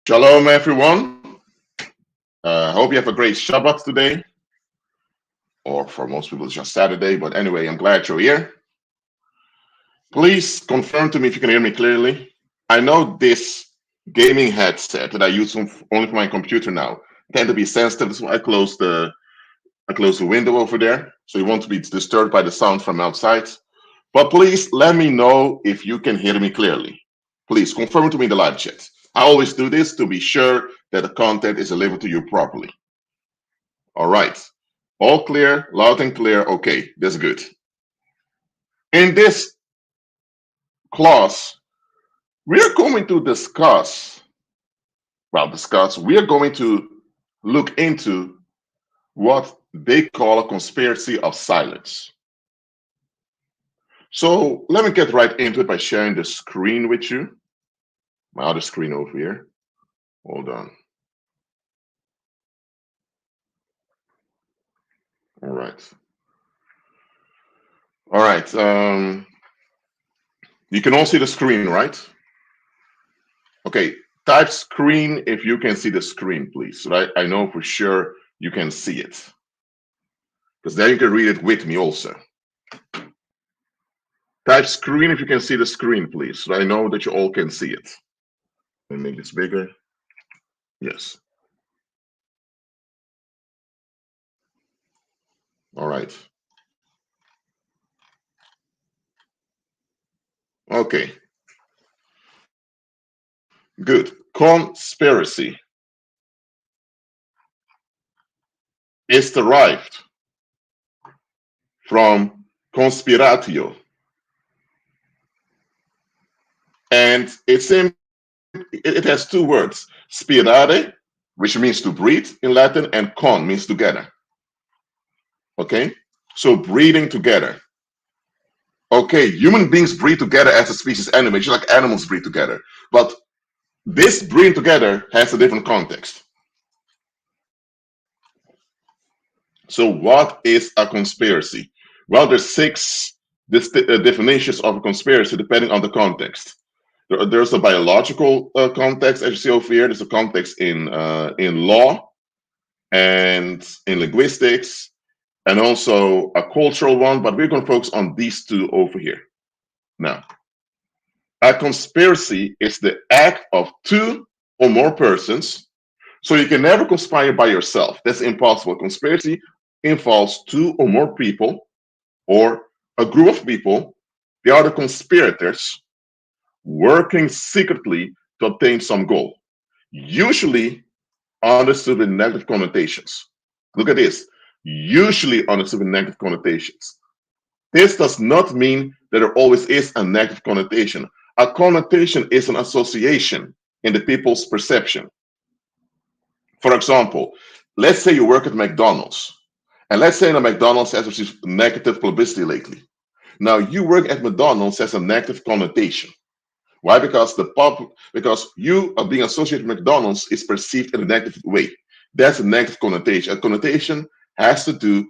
Shalom, everyone. Hope you have a great Shabbat today, or for most people, it's just Saturday. But anyway, I'm glad you're here. Please confirm to me if you can hear me clearly. I know this gaming headset that I use only for my computer now tend to be sensitive, so I close the window over there, so you won't be disturbed by the sound from outside. But please let me know if you can hear me clearly. Please confirm to me in the live chat. I always do this to be sure that the content is delivered to you properly. All right. All clear, loud and clear. Okay, that's good. In this class, we're going to we're going to look into what they call a conspiracy of silence. So let me get right into it by sharing the screen with you. My other screen over here. Hold on. All right. All right. You can all see the screen, right? Okay. Type screen if you can see the screen, please. So I know for sure you can see it. Because then you can read it with me also. Type screen if you can see the screen, please. So I know that you all can see it. Let me make this bigger. Yes. All right. Okay. Good. Conspiracy is derived from conspiratio. And it has two words, spirare, which means to breathe in Latin, and con means together. Okay? So breathing together. Okay, human beings breathe together as a species anyway, just like animals breathe together. But this breathing together has a different context. So what is a conspiracy? Well, there's six definitions of a conspiracy depending on the context. There's a biological context, as you see over here. There's a context in law and in linguistics, and also a cultural one, but we're going to focus on these two over here. Now, a conspiracy is the act of two or more persons, so you can never conspire by yourself. That's impossible. Conspiracy involves two or more people or a group of people. They are the conspirators working secretly to obtain some goal, usually understood with negative connotations. Look at this. Usually understood with negative connotations. This does not mean that there always is a negative connotation. A connotation is an association in the people's perception. For example, let's say you work at McDonald's, and let's say that McDonald's has received negative publicity lately. Now, you work at McDonald's has a negative connotation. Why? Because you are being associated with McDonald's is perceived in a negative way. That's a negative connotation. A connotation has to do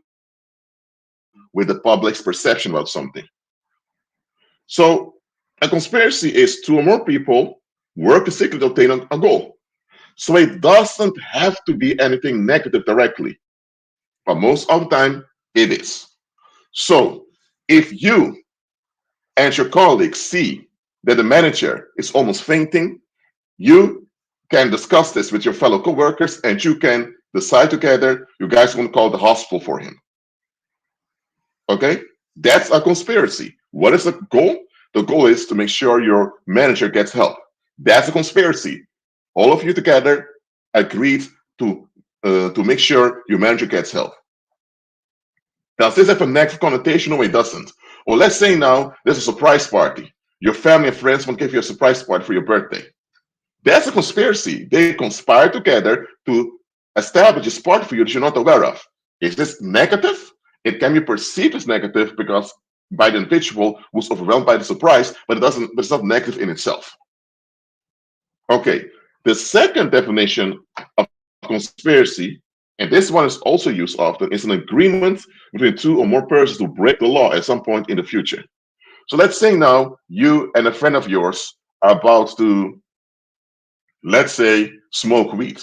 with the public's perception about something. So a conspiracy is two or more people work to secretly obtain a goal. So it doesn't have to be anything negative directly, but most of the time it is. So if you and your colleagues see that the manager is almost fainting, you can discuss this with your fellow coworkers and you can decide together, you guys want to call the hospital for him. Okay? That's a conspiracy. What is the goal? The goal is to make sure your manager gets help. That's a conspiracy. All of you together agreed to make sure your manager gets help. Does this have a negative connotation? No, it doesn't. Or let's say now there's a surprise party. Your family and friends want to give you a surprise party for your birthday. That's a conspiracy. They conspire together to establish this party for you that you're not aware of. Is this negative? It can be perceived as negative because by the individual who's overwhelmed by the surprise, but it's not negative in itself. Okay, the second definition of conspiracy, and this one is also used often, is an agreement between two or more persons to break the law at some point in the future. So let's say now you and a friend of yours are about to, let's say, smoke weed.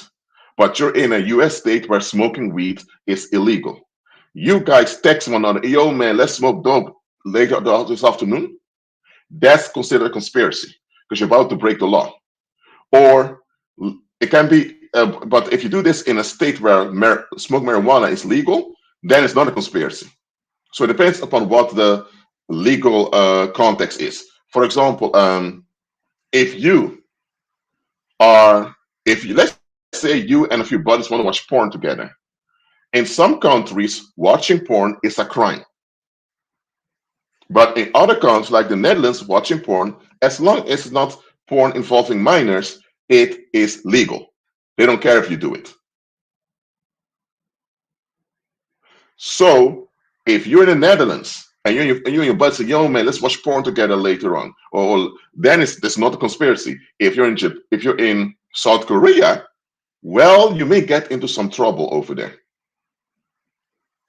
But you're in a US state where smoking weed is illegal. You guys text one another, yo man, let's smoke dope later this afternoon. That's considered a conspiracy because you're about to break the law. Or it can be, but if you do this in a state where smoke marijuana is legal, then it's not a conspiracy. So it depends upon what the legal context is. For example, if you are, if you, let's say you and a few buddies want to watch porn together, in some countries, watching porn is a crime. But in other countries, like the Netherlands, watching porn, as long as it's not porn involving minors, it is legal. They don't care if you do it. So if you're in the Netherlands and you and your buddy say, "Yo, man, let's watch porn together later on," or then it's not a conspiracy. If you're in if you're in South Korea, well, you may get into some trouble over there.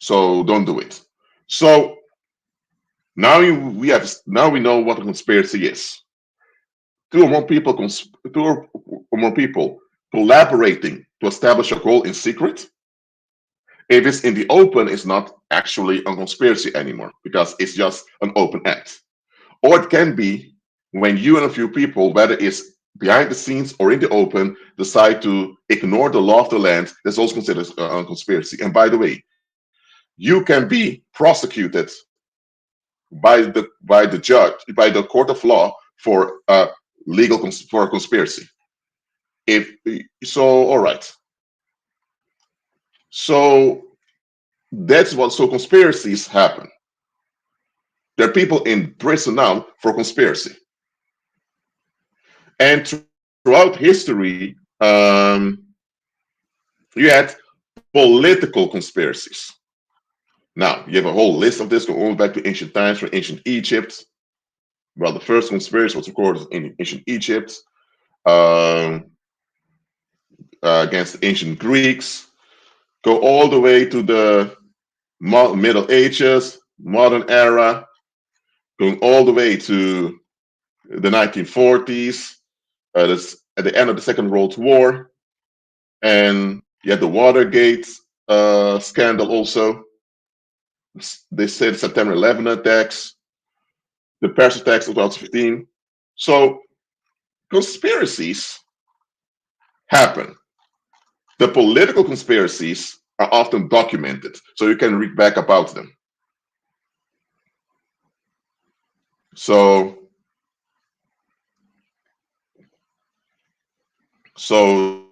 So don't do it. So now we know what a conspiracy is. Two or more people collaborating to establish a goal in secret. If it's in the open, it's not actually a conspiracy anymore because it's just an open act. Or it can be when you and a few people, whether it's behind the scenes or in the open, decide to ignore the law of the land. That's also considered a conspiracy. And by the way, you can be prosecuted by the judge, by the court of law for for a conspiracy. If so, all right. So that's what, so conspiracies happen. There are people in prison now for conspiracy. And throughout history, you had political conspiracies. Now, you have a whole list of this going all back to ancient times, from ancient Egypt. Well, the first conspiracy was recorded in ancient Egypt against the ancient Greeks. Go all the way to the Middle Ages, modern era, going all the way to the 1940s, at the end of the Second World War, and you had the Watergate scandal also. They said September 11 attacks, the Paris attacks of 2015. So conspiracies happen. The political conspiracies are often documented, so you can read back about them. So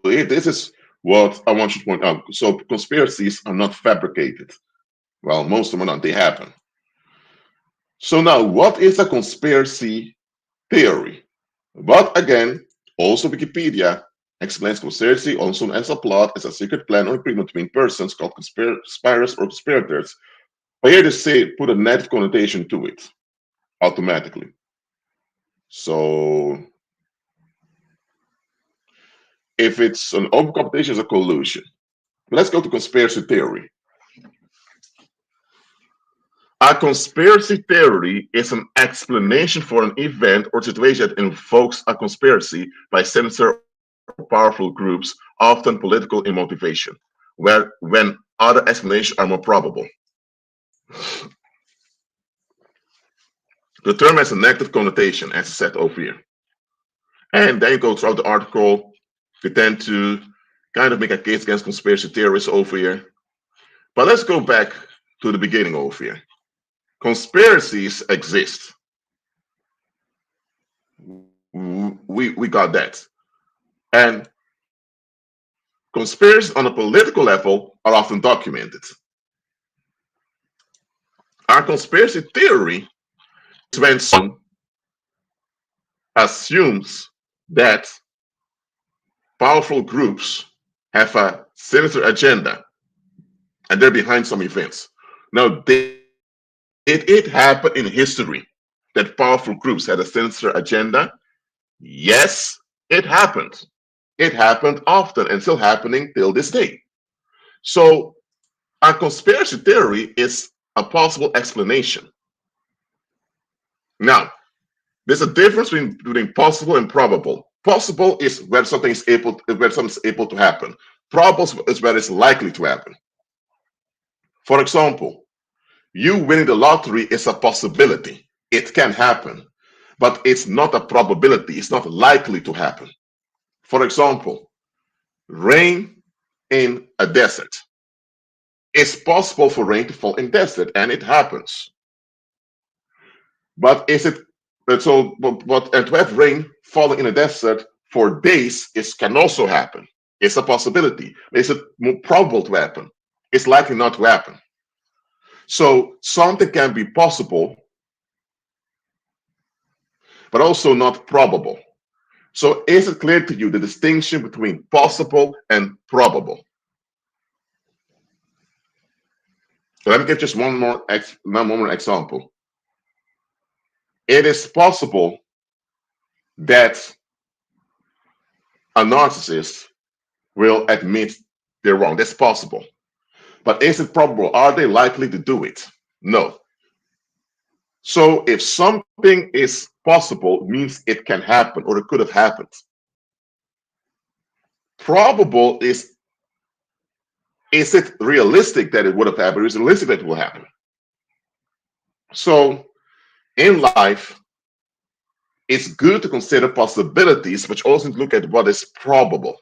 this is what I want you to point out. So conspiracies are not fabricated. Well, most of them are not. They happen. So now, what is a conspiracy theory? But again, also Wikipedia explains conspiracy also as a plot, as a secret plan or agreement between persons called conspirators or conspirators. But here they say put a negative connotation to it automatically. So if it's an open competition, it's a collusion. Let's go to conspiracy theory. A conspiracy theory is an explanation for an event or situation that invokes a conspiracy by sinister or powerful groups, often political in motivation, when other explanations are more probable. The term has a negative connotation, as said over here. And then you go throughout the article, you tend to kind of make a case against conspiracy theories over here. But let's go back to the beginning over here. Conspiracies exist. We got that. And conspiracies on a political level are often documented. Our conspiracy theory is when someone assumes that powerful groups have a sinister agenda and they're behind some events. Now, did it happen in history that powerful groups had a sinister agenda? Yes, it happened. It happened often and still happening till this day. So a conspiracy theory is a possible explanation. Now, there's a difference between possible and probable. Possible is where something is able to happen. Probable is where it's likely to happen. For example, you winning the lottery is a possibility. It can happen, but it's not a probability. It's not likely to happen. For example, rain in a desert. It's possible for rain to fall in desert, and it happens. But is it so? But and to have rain falling in a desert for days can also happen. It's a possibility. Is it more probable to happen? It's likely not to happen. So something can be possible, but also not probable. So is it clear to you the distinction between possible and probable? So let me give just one more example. It is possible that a narcissist will admit they're wrong. That's possible. But is it probable? Are they likely to do it? No. So if something is possible, it means it can happen or it could have happened. Probable is it realistic that it would have happened? Is it realistic that it will happen? So in life, it's good to consider possibilities, but also to look at what is probable.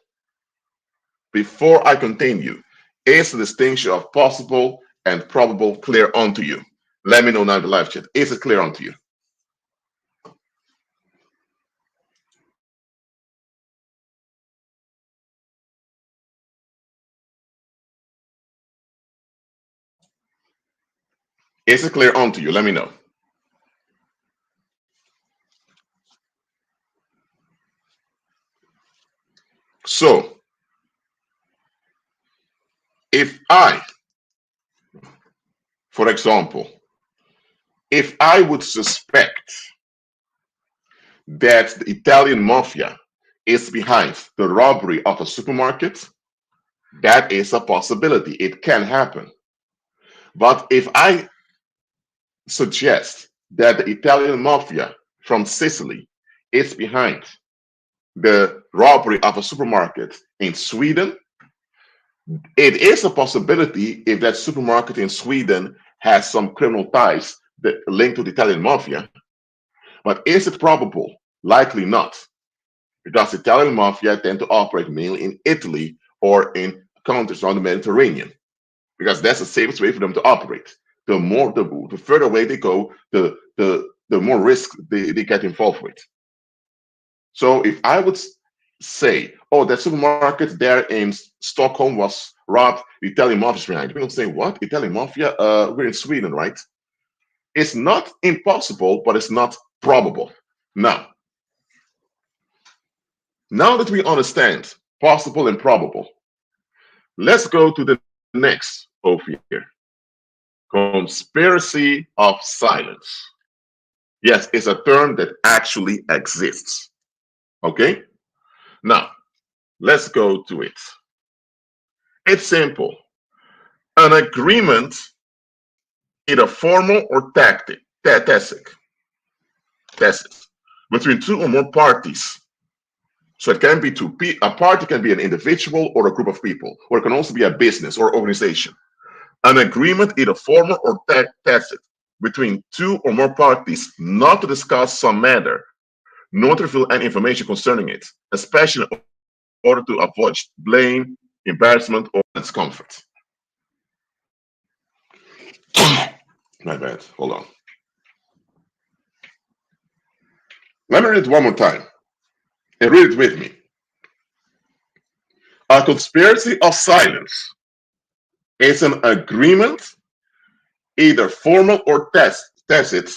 Before I continue, is the distinction of possible and probable clear onto you? Let me know now in the live chat. Is it clear onto you? Is it clear onto you? Let me know. So, if I, for example, if I would suspect that the Italian mafia is behind the robbery of a supermarket, that is a possibility. It can happen. But if I suggest that the Italian mafia from Sicily is behind the robbery of a supermarket in Sweden, it is a possibility if that supermarket in Sweden has some criminal ties that linked to the Italian mafia. But is it probable? Likely not, because the Italian mafia tend to operate mainly in Italy or in countries around the Mediterranean, because that's the safest way for them to operate. The further away they go, the more risk they get involved with. So if I would say, oh, that supermarket there in Stockholm was robbed, the Italian mafia is behind. People say, what? Italian mafia? We're in Sweden, right? It's not impossible, but it's not probable. Now that we understand possible and probable, let's go to the next over here. Conspiracy of silence. Yes, it's a term that actually exists. Okay? Now, let's go to it. It's simple. An agreement, either formal or tacit, between two or more parties. So it can be a party can be an individual or a group of people, or it can also be a business or organization. An agreement, either formal or tacit, between two or more parties not to discuss some matter, not to reveal any information concerning it, especially in order to avoid blame, embarrassment, or discomfort. My bad. Hold on. Let me read it one more time. And read it with me. A conspiracy of silence is an agreement, either formal or tacit,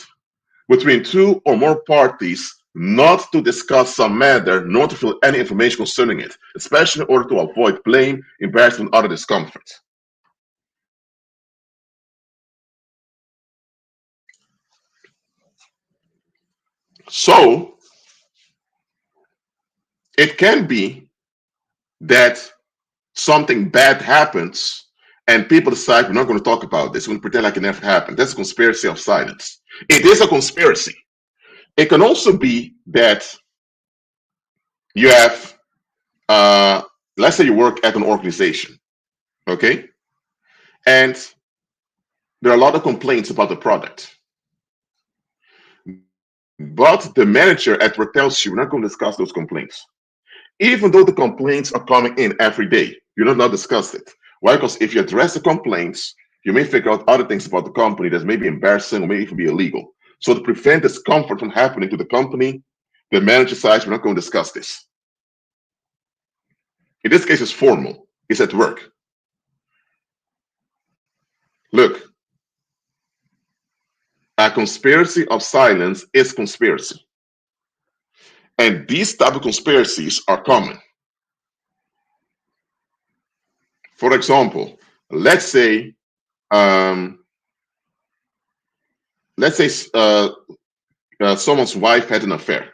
between two or more parties not to discuss some matter, nor to reveal any information concerning it, especially in order to avoid blame, embarrassment, or other discomfort. So, it can be that something bad happens and people decide we're not going to talk about this, we're going to pretend like it never happened. That's a conspiracy of silence. It is a conspiracy. It can also be that You have, let's say you work at an organization, okay? And there are a lot of complaints about the product. But the manager at work tells you, we're not going to discuss those complaints. Even though the complaints are coming in every day, you're not going to discuss it. Why? Because if you address the complaints, you may figure out other things about the company that's maybe embarrassing or maybe even be illegal. So to prevent discomfort from happening to the company, the manager says, we're not going to discuss this. In this case, it's formal. It's at work. Look, a conspiracy of silence is conspiracy. And these type of conspiracies are common. For example, let's say um, let's say someone's wife had an affair,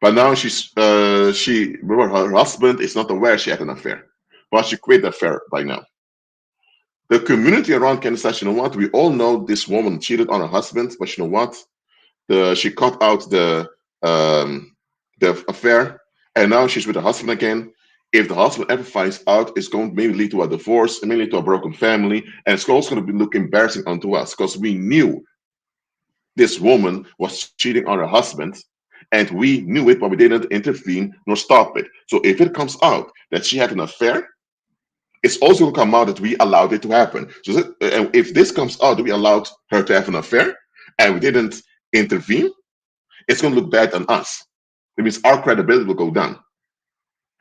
but now her husband is not aware she had an affair, but she quit the affair by now. The community around can say, you know what? We all know this woman cheated on her husband, but you know what? She cut out um, the affair, and now she's with her husband again. If the husband ever finds out, it's going to maybe lead to a divorce, and maybe lead to a broken family, and it's also going to look embarrassing onto us because we knew this woman was cheating on her husband, and we knew it, but we didn't intervene nor stop it. So if it comes out that she had an affair, it's also going to come out that we allowed it to happen. So and if this comes out that we allowed her to have an affair and we didn't intervene, it's going to look bad on us. It means our credibility will go down.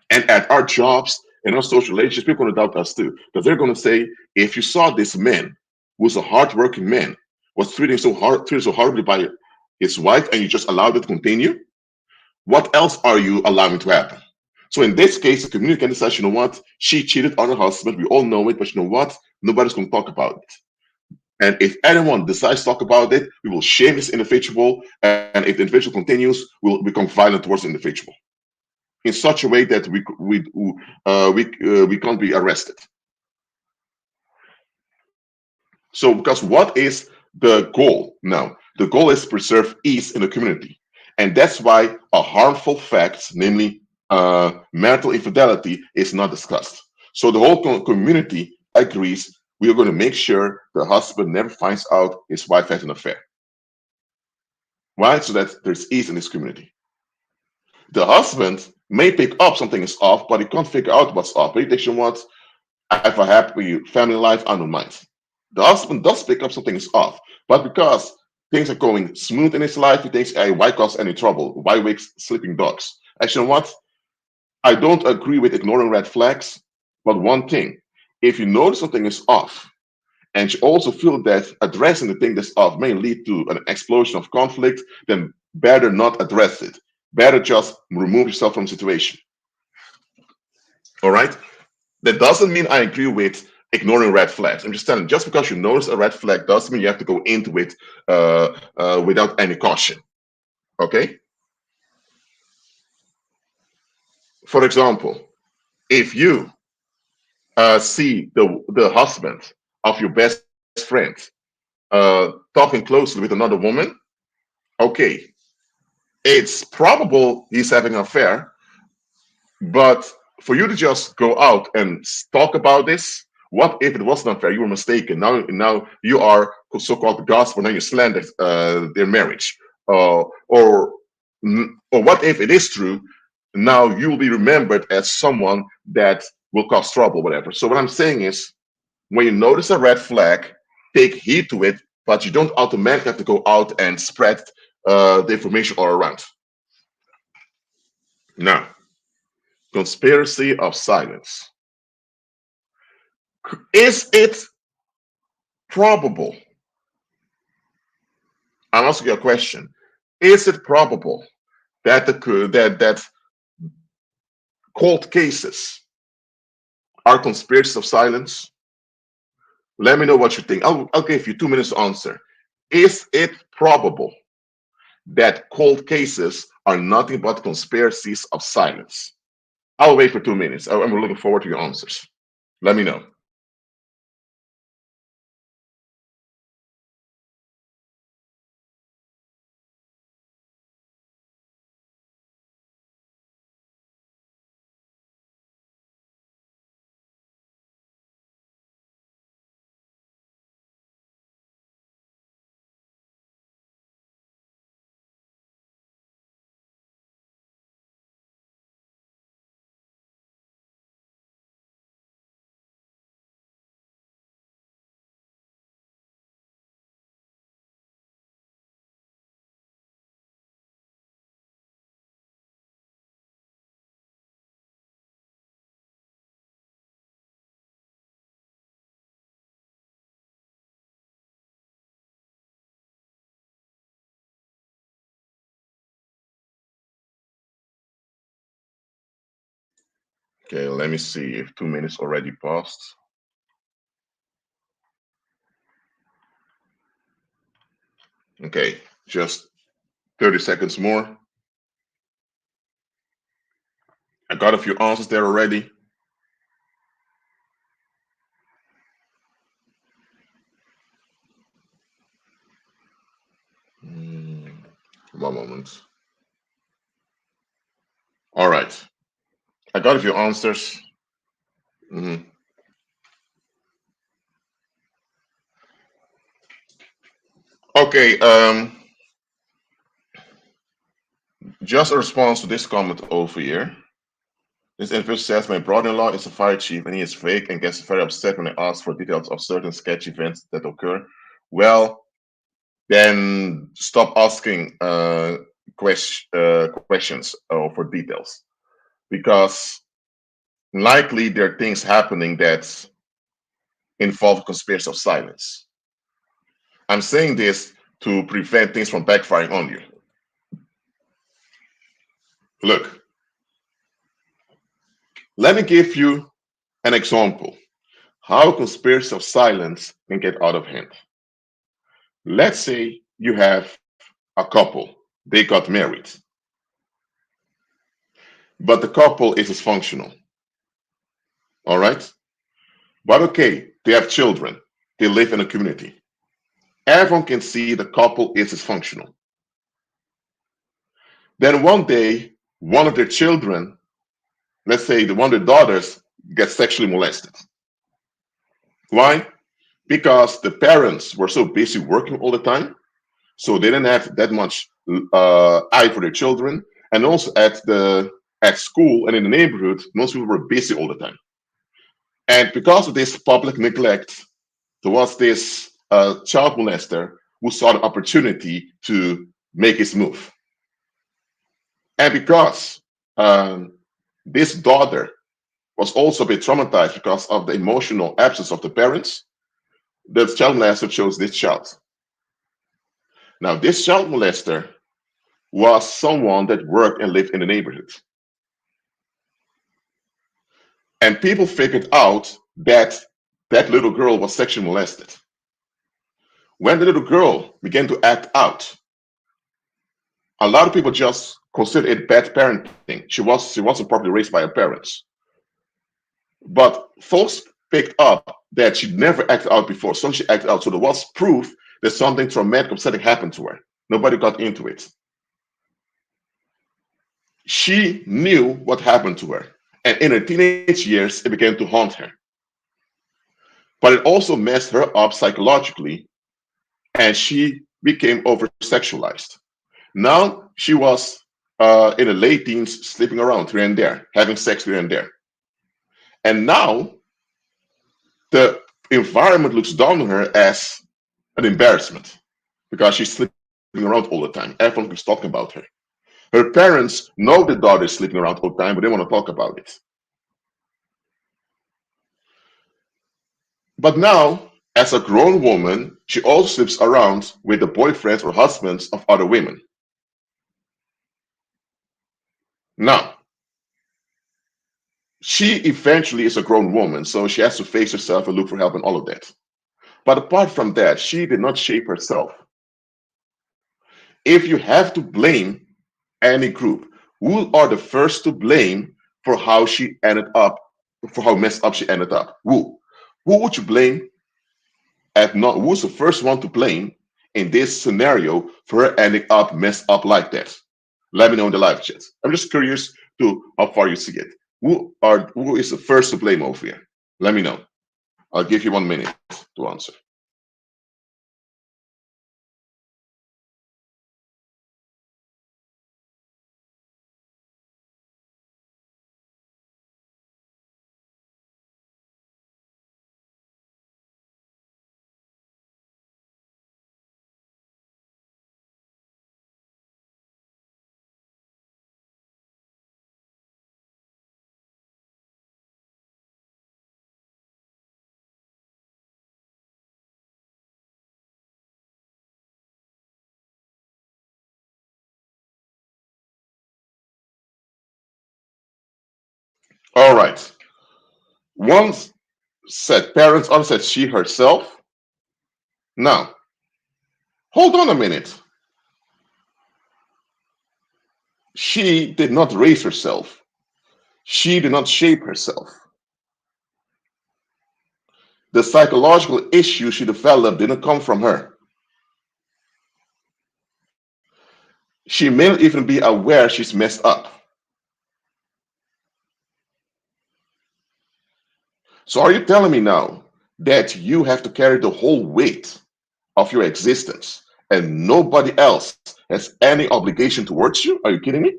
And at our jobs and our social relationships, people are going to doubt us too. Because they're going to say, if you saw this man, who's a hardworking man, was treated so horribly by his wife, and you just allowed it to continue, what else are you allowing to happen? So in this case, the community can decide, you know what, she cheated on her husband. We all know it, but you know what? Nobody's going to talk about it. And if anyone decides to talk about it, we will shame this individual. And if the individual continues, we'll become violent towards the individual in such a way that we can't be arrested. So, because what is the goal now? The goal is to preserve ease in the community, and that's why a harmful fact, namely marital infidelity, is not discussed. So the whole community agrees we are going to make sure the husband never finds out his wife has an affair. Why? So that there's ease in this community. The husband may pick up something is off, but he can't figure out what's off. But he thinks, you know what? I have a happy family life, I don't mind. The husband does pick up something is off, but because things are going smooth in his life, he thinks, hey, why cause any trouble? Why wake sleeping dogs? Actually, you know what? I don't agree with ignoring red flags, but one thing, if you notice something is off, and you also feel that addressing the thing that's off may lead to an explosion of conflict, then better not address it. Better just remove yourself from the situation. All right? That doesn't mean I agree with ignoring red flags. I'm just telling, just because you notice a red flag doesn't mean you have to go into it without any caution. Okay? For example, if you see the husband of your best friend talking closely with another woman, okay, it's probable he's having an affair, but for you to just go out and talk about this, what if it wasn't unfair? You were mistaken. Now you are so-called gospel. Now you slander their marriage, or what if it is true? Now you will be remembered as someone that will cause trouble, whatever. So what I'm saying is, when you notice a red flag, take heed to it, but you don't automatically have to go out and spread the information all around. Now, conspiracy of silence. Is it probable? I'm asking you a question. Is it probable that that cold cases are conspiracies of silence? Let me know what you think. I'll give you 2 minutes to answer. Is it probable that cold cases are nothing but conspiracies of silence? I'll wait for 2 minutes. I'm looking forward to your answers. Let me know. Okay, let me see if 2 minutes already passed. Okay, just 30 seconds more. I got a few answers there already. One moment. All right, I got a few answers. Okay, just a response to this comment over here. This individual says, my brother-in-law is a fire chief and he is fake and gets very upset when I ask for details of certain sketch events that occur. Well, then stop asking questions for details, because likely there are things happening that involve conspiracy of silence. I'm saying this to prevent things from backfiring on you. Look, let me give you an example how conspiracy of silence can get out of hand. Let's say you have a couple, they got married, but the couple is dysfunctional. All right? But okay, they have children, they live in a community. Everyone can see the couple is dysfunctional. Then one day, one of their children, let's say the one of their daughters, gets sexually molested. Why? Because the parents were so busy working all the time, so they didn't have that much eye for their children. And also at school and in the neighborhood, most people were busy all the time. And because of this public neglect, there was this child molester who saw the opportunity to make his move. And because this daughter was also a bit traumatized because of the emotional absence of the parents, the child molester chose this child. Now, this child molester was someone that worked and lived in the neighborhood. And people figured out that that little girl was sexually molested. When the little girl began to act out, a lot of people just considered it bad parenting. She wasn't properly raised by her parents. But folks picked up that she never acted out before, so she acted out. So there was proof that something traumatic, upsetting happened to her. Nobody got into it. She knew what happened to her. And in her teenage years, it began to haunt her. But it also messed her up psychologically, and she became over sexualized. Now she was in the late teens, sleeping around here and there, having sex here and there. And now the environment looks down on her as an embarrassment because she's sleeping around all the time. Everyone keeps talking about her. Her parents know the daughter is sleeping around all the time, but they want to talk about it. But now, as a grown woman, she also sleeps around with the boyfriends or husbands of other women. Now, she eventually is a grown woman, so she has to face herself and look for help and all of that. But apart from that, she did not shape herself. If you have to blame any group, who are the first to blame for how she ended up, for how messed up she ended up? Who? Who would you blame at not? Who's the first one to blame in this scenario for her ending up messed up like that? Let me know in the live chat. I'm just curious to how far you see it. Who is the first to blame over here? Let me know. I'll give you 1 minute to answer. All right. One said parents, other said she herself. Now, hold on a minute. She did not raise herself. She did not shape herself. The psychological issue she developed didn't come from her. She may not even be aware she's messed up. So are you telling me now that you have to carry the whole weight of your existence and nobody else has any obligation towards you? Are you kidding me?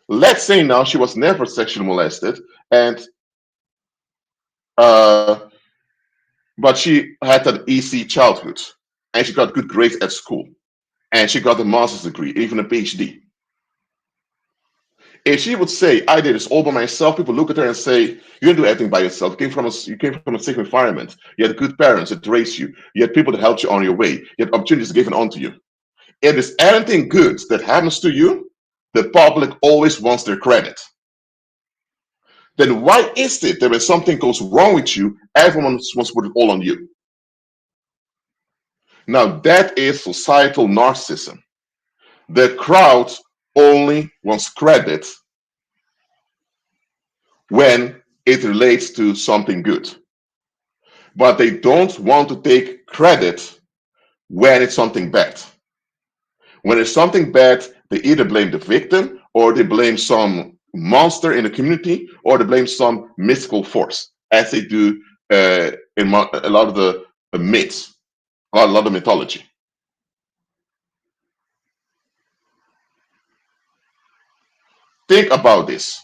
Let's say now she was never sexually molested and uh, but she had an easy childhood and she got good grades at school and she got a master's degree, even a PhD. If she would say, I did this all by myself, people look at her and say, you didn't do everything by yourself. You came from a safe environment. You had good parents that raised you. You had people that helped you on your way. You had opportunities given onto you. If there's anything good that happens to you, the public always wants their credit. Then why is it that when something goes wrong with you, everyone wants to put it all on you? Now that is societal narcissism. The crowd only wants credit when it relates to something good, but they don't want to take credit when it's something bad. When it's something bad, they either blame the victim or they blame some monster in the community or they blame some mystical force, as they do in a lot of the myths, a lot of mythology. Think about this.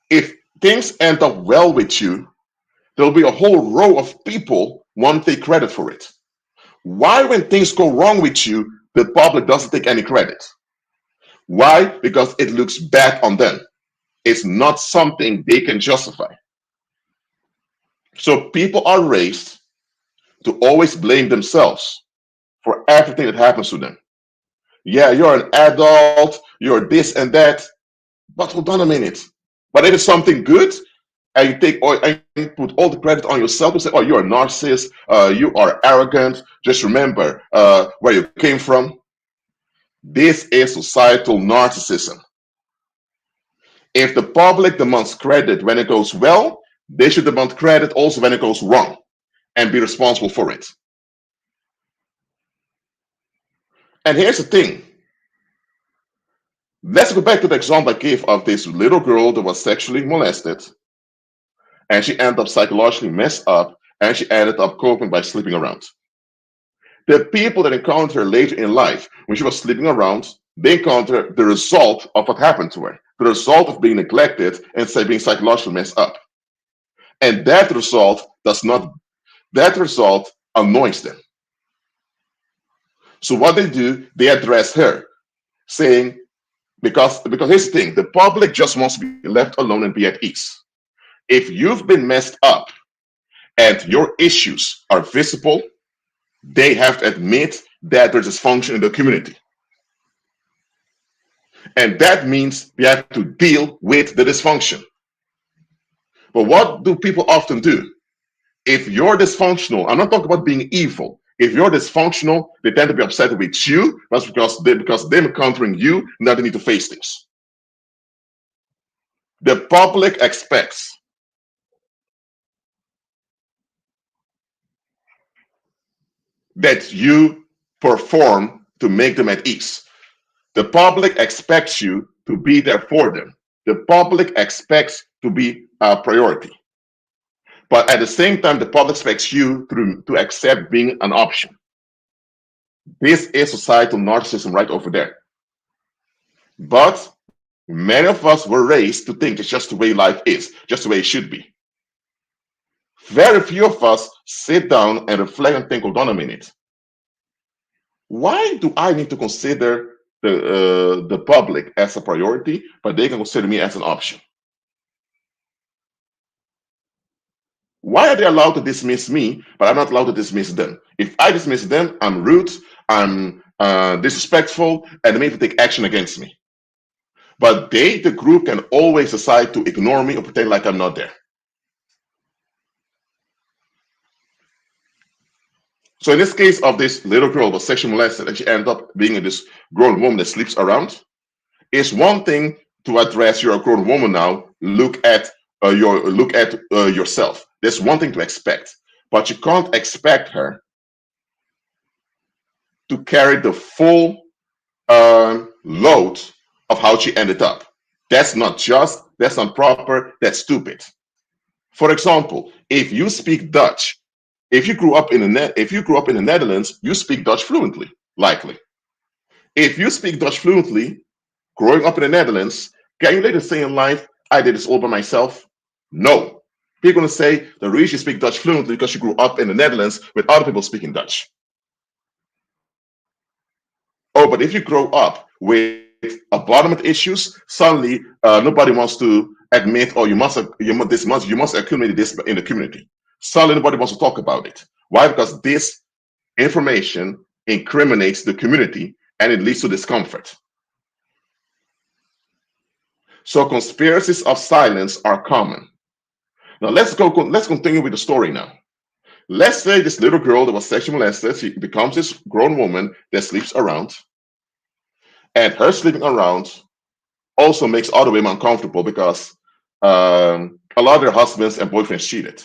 If things end up well with you, there'll be a whole row of people want to take credit for it. Why, when things go wrong with you, the public doesn't take any credit? Why? Because it looks bad on them. It's not something they can justify. So people are raised to always blame themselves for everything that happens to them. Yeah, you're an adult, you're this and that, but hold on a minute. But if it's something good, and and you put all the credit on yourself and say, "Oh, you're a narcissist. You are arrogant. Just remember where you came from." This is societal narcissism. If the public demands credit when it goes well, they should demand credit also when it goes wrong and be responsible for it. And here's the thing. Let's go back to the example I gave of this little girl that was sexually molested and she ended up psychologically messed up and she ended up coping by sleeping around. The people that encounter her later in life, when she was sleeping around, they encounter the result of what happened to her, the result of being neglected and being psychologically messed up. And that result annoys them. So what they do, they address her, saying, because here's the thing, the public just wants to be left alone and be at ease. If you've been messed up and your issues are visible, they have to admit that there's dysfunction in the community. And that means we have to deal with the dysfunction. But what do people often do? If you're dysfunctional, I'm not talking about being evil. If you're dysfunctional, they tend to be upset with you. That's because they're encountering you, now they need to face this. The public expects that you perform to make them at ease. The public expects you to be there for them. The public expects to be a priority. But at the same time, the public expects you to accept being an option. This is societal narcissism right over there. But many of us were raised to think it's just the way life is, just the way it should be. Very few of us sit down and reflect and think, hold on a minute. Why do I need to consider the public as a priority, but they can consider me as an option? Why are they allowed to dismiss me, but I'm not allowed to dismiss them? If I dismiss them, I'm rude, I'm disrespectful, and they may take action against me. But they, the group, can always decide to ignore me or pretend like I'm not there. So in this case of this little girl was sexually molested and she ended up being this grown woman that sleeps around, it's one thing to address you're a grown woman now, look at yourself. There's one thing to expect, but you can't expect her to carry the full load of how she ended up. That's not just, that's not proper, that's stupid. For example, if you speak Dutch, if you grew up in the Netherlands, you speak Dutch fluently, likely. If you speak Dutch fluently, growing up in the Netherlands, can you later say in life, I did this all by myself? No. People are going to say the reason you speak Dutch fluently because you grew up in the Netherlands with other people speaking Dutch. Oh, but if you grow up with abandonment issues, suddenly nobody wants to admit, or you must accumulate this in the community. Suddenly nobody wants to talk about it. Why? Because this information incriminates the community and it leads to discomfort. So conspiracies of silence are common. Now let's continue with the story now. Let's say this little girl that was sexually molested, she becomes this grown woman that sleeps around, and her sleeping around also makes other women uncomfortable because a lot of their husbands and boyfriends cheated.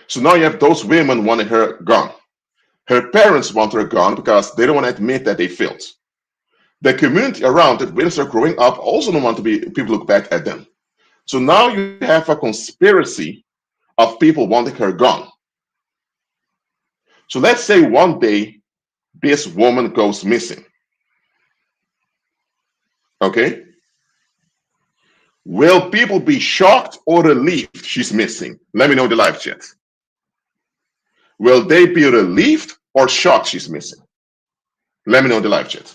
So now you have those women wanting her gone. Her parents want her gone because they don't want to admit that they failed. The community around that women are growing up also don't want to be people look back at them. So now you have a conspiracy of people wanting her gone. So let's say one day this woman goes missing. Okay? Will people be shocked or relieved she's missing? Let me know in the live chat. Will they be relieved or shocked she's missing? Let me know in the live chat.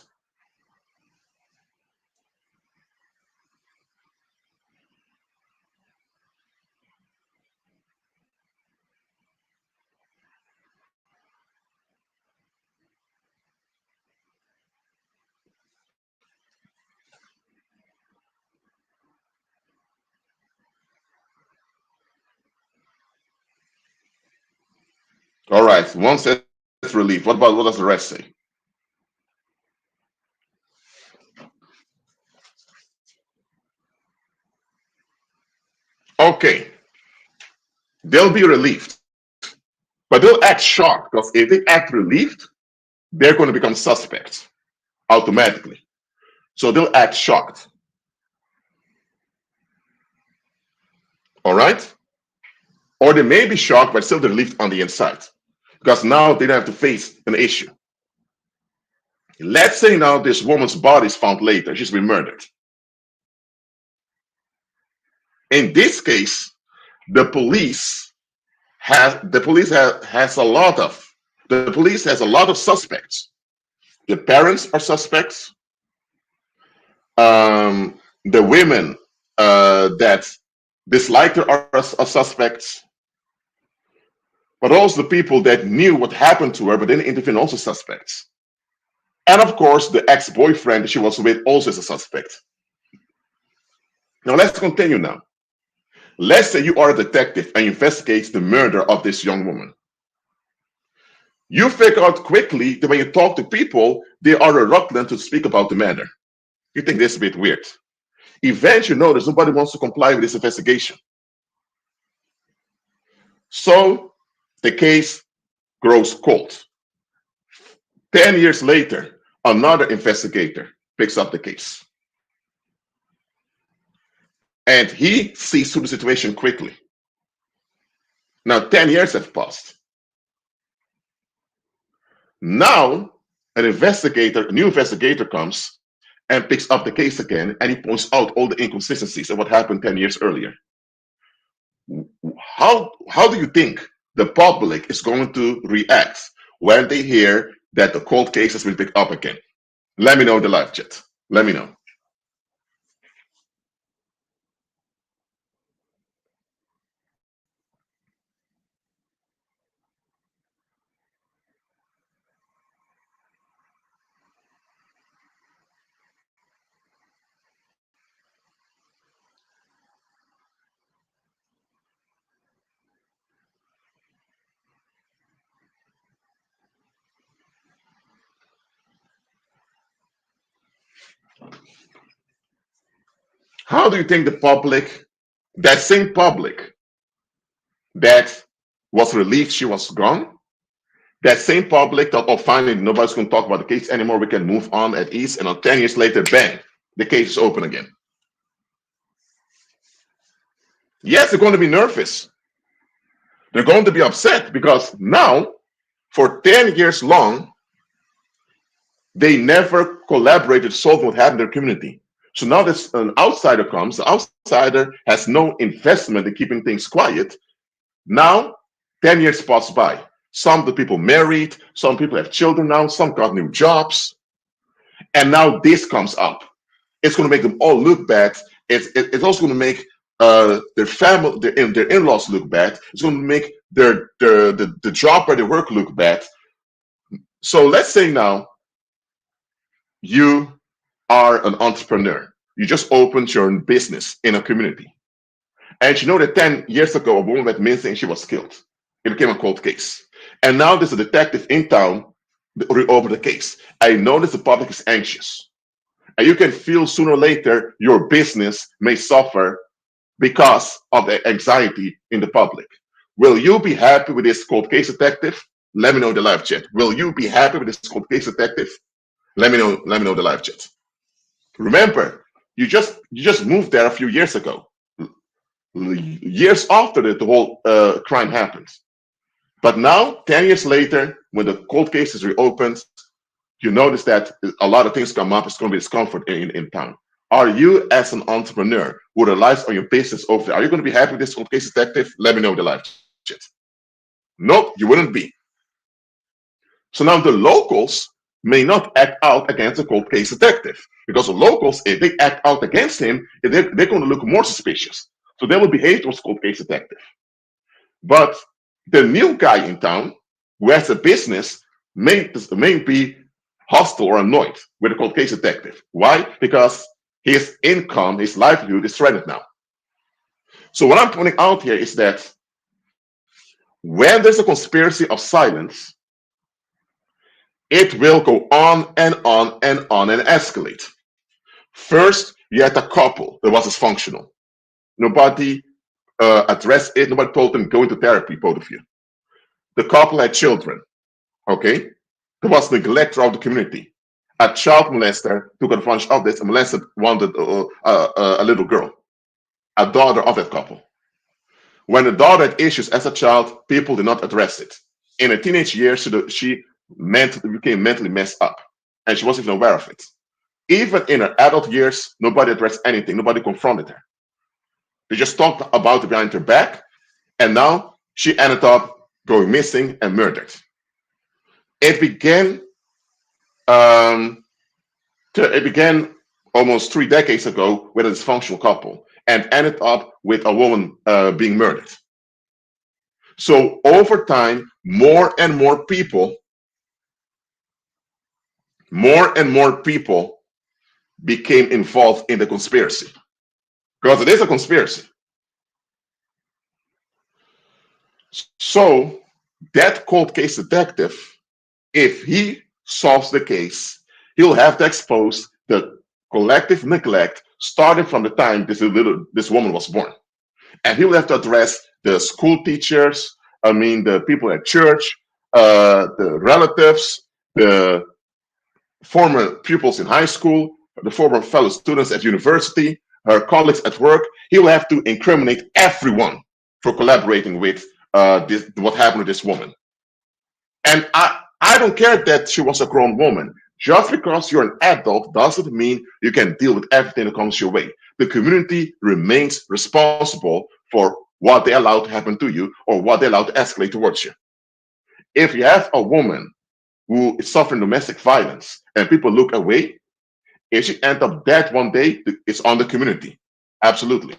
All right, one says relief. What does the rest say? Okay, they'll be relieved, but they'll act shocked because if they act relieved, they're going to become suspects automatically. So they'll act shocked. All right? Or they may be shocked, but still they're relieved on the inside because now they don't have to face an issue. Let's say now this woman's body is found later, she's been murdered. In this case, the police has a lot of suspects. The parents are suspects. The women that disliked her are suspects. But also the people that knew what happened to her but didn't intervene also suspects. And of course, the ex-boyfriend she was with also is a suspect. Now let's continue now. Let's say you are a detective and you investigate the murder of this young woman. You figure out quickly that when you talk to people, they are reluctant to speak about the matter. You think this is a bit weird. Eventually, you notice nobody wants to comply with this investigation. So the case grows cold. 10 years later, another investigator picks up the case. And he sees through the situation quickly. Now, 10 years have passed. Now, a new investigator comes and picks up the case again, and he points out all the inconsistencies of what happened 10 years earlier. How do you think the public is going to react when they hear that the cold case has been picked up again? Let me know in the live chat. Let me know. How do you think the public, that same public that was relieved she was gone, that same public thought, oh, finally, nobody's going to talk about the case anymore. We can move on at ease. And 10 years later, bang, the case is open again. Yes, they're going to be nervous. They're going to be upset because now, for 10 years long, they never collaborated to solve what happened in their community. So now that an outsider comes, the outsider has no investment in keeping things quiet. Now, 10 years pass by. Some of the people married, some people have children now, some got new jobs. And now this comes up. It's going to make them all look bad. It's also going to make their family, their in-laws look bad. It's going to make the job where they work look bad. So let's say now you are an entrepreneur. You just opened your own business in a community. And you know that 10 years ago, a woman went missing, she was killed. It became a cold case. And now there's a detective in town over the case. I notice the public is anxious. And you can feel sooner or later your business may suffer because of the anxiety in the public. Will you be happy with this cold case detective? Let me know in the live chat. Will you be happy with this cold case detective? Let me know in the live chat. Remember, you just moved there a few years ago. Years after the whole crime happened. But now, 10 years later, when the cold case is reopened, you notice that a lot of things come up. It's going to be discomfort in town. Are you, as an entrepreneur who relies on your business over there, are you going to be happy with this cold case detective? Let me know in the live chat. Nope, you wouldn't be. So now the locals may not act out against the cold case detective, because the locals, if they act out against him, they're going to look more suspicious. So they will behave towards cold case detective. But the new guy in town who has a business may be hostile or annoyed with the cold case detective. Why? Because his income, his livelihood is threatened now. So what I'm pointing out here is that when there's a conspiracy of silence, it will go on and on and on and escalate. First, you had a couple that was dysfunctional. Nobody addressed it. Nobody told them go into therapy, both of you. The couple had children. Okay, there was neglect throughout the community. A child molester took advantage of this and molested a little girl, a daughter of that couple. When the daughter had issues as a child, people did not address it. In her teenage years, she became mentally messed up, and she wasn't even aware of it. Even in her adult years, nobody addressed anything. Nobody confronted her. They just talked about it behind her back, and now she ended up going missing and murdered. It began. It began almost 3 decades ago with a dysfunctional couple, and ended up with a woman being murdered. So over time, more and more people became involved in the conspiracy, because it is a conspiracy. So that cold case detective, if he solves the case, he'll have to expose the collective neglect starting from the time this woman was born. And he'll have to address the school teachers, the people at church, the relatives, the former pupils in high school, the former fellow students at university, her colleagues at work. He will have to incriminate everyone for collaborating with what happened to this woman. And I don't care that she was a grown woman. Just because you're an adult doesn't mean you can deal with everything that comes your way. The community remains responsible for what they allow to happen to you or what they allow to escalate towards you. If you have a woman who is suffering domestic violence and people look away, if she ends up dead one day, it's on the community. Absolutely.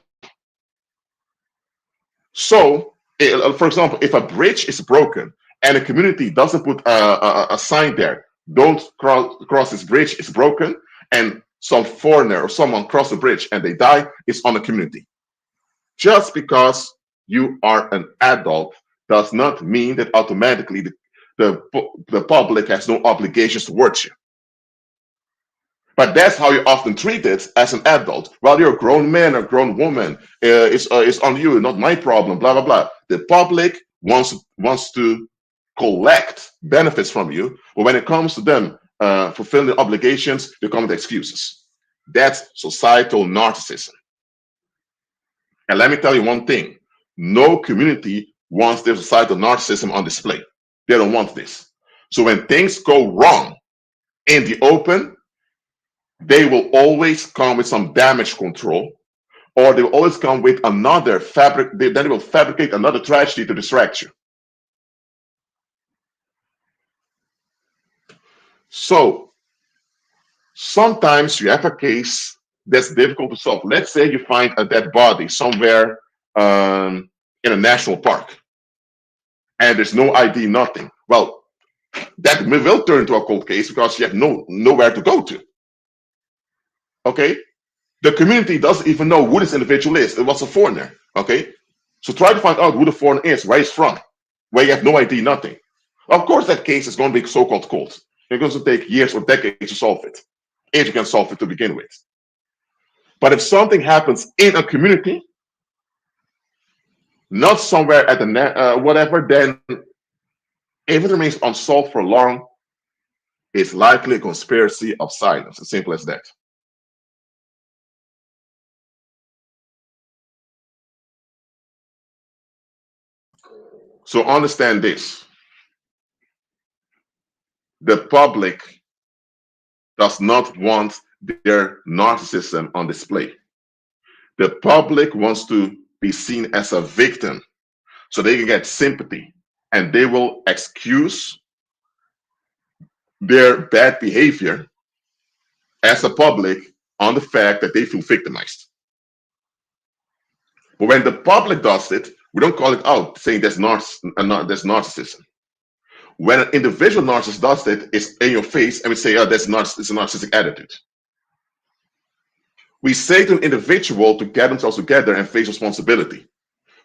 So, for example, if a bridge is broken and the community doesn't put a sign there, don't cross this bridge, it's broken, and some foreigner or someone cross the bridge and they die, it's on the community. Just because you are an adult does not mean that automatically the public has no obligations towards you. But that's how you're often treated as an adult. Well, you're a grown man or grown woman. It's on you, not my problem. Blah blah blah. The public wants to collect benefits from you, but when it comes to them fulfilling the obligations, they come with excuses. That's societal narcissism. And let me tell you one thing: no community wants their societal narcissism on display. They don't want this. So when things go wrong in the open, they will always come with some damage control, or they will always come with another fabric. Then they will fabricate another tragedy to distract you. So sometimes you have a case that's difficult to solve. Let's say you find a dead body somewhere in a national park, and there's no ID, nothing. Well, that will turn into a cold case because you have nowhere to go to. Okay, the community doesn't even know who this individual is. It was a foreigner. Okay, so try to find out who the foreigner is, where he's from, where you have no ID, nothing. Of course, that case is going to be so-called cold. It's going to take years or decades to solve it, if you can solve it to begin with. But if something happens in a community, not somewhere at the whatever, then if it remains unsolved for long, it's likely a conspiracy of silence. As simple as that. So understand this: the public does not want their narcissism on display. The public wants to be seen as a victim so they can get sympathy, and they will excuse their bad behavior as a public on the fact that they feel victimized. But when the public does it, we don't call it out saying there's narcissism. When an individual narcissist does it, it's in your face, and we say, oh, it's a narcissistic attitude. We say to an individual to get themselves together and face responsibility.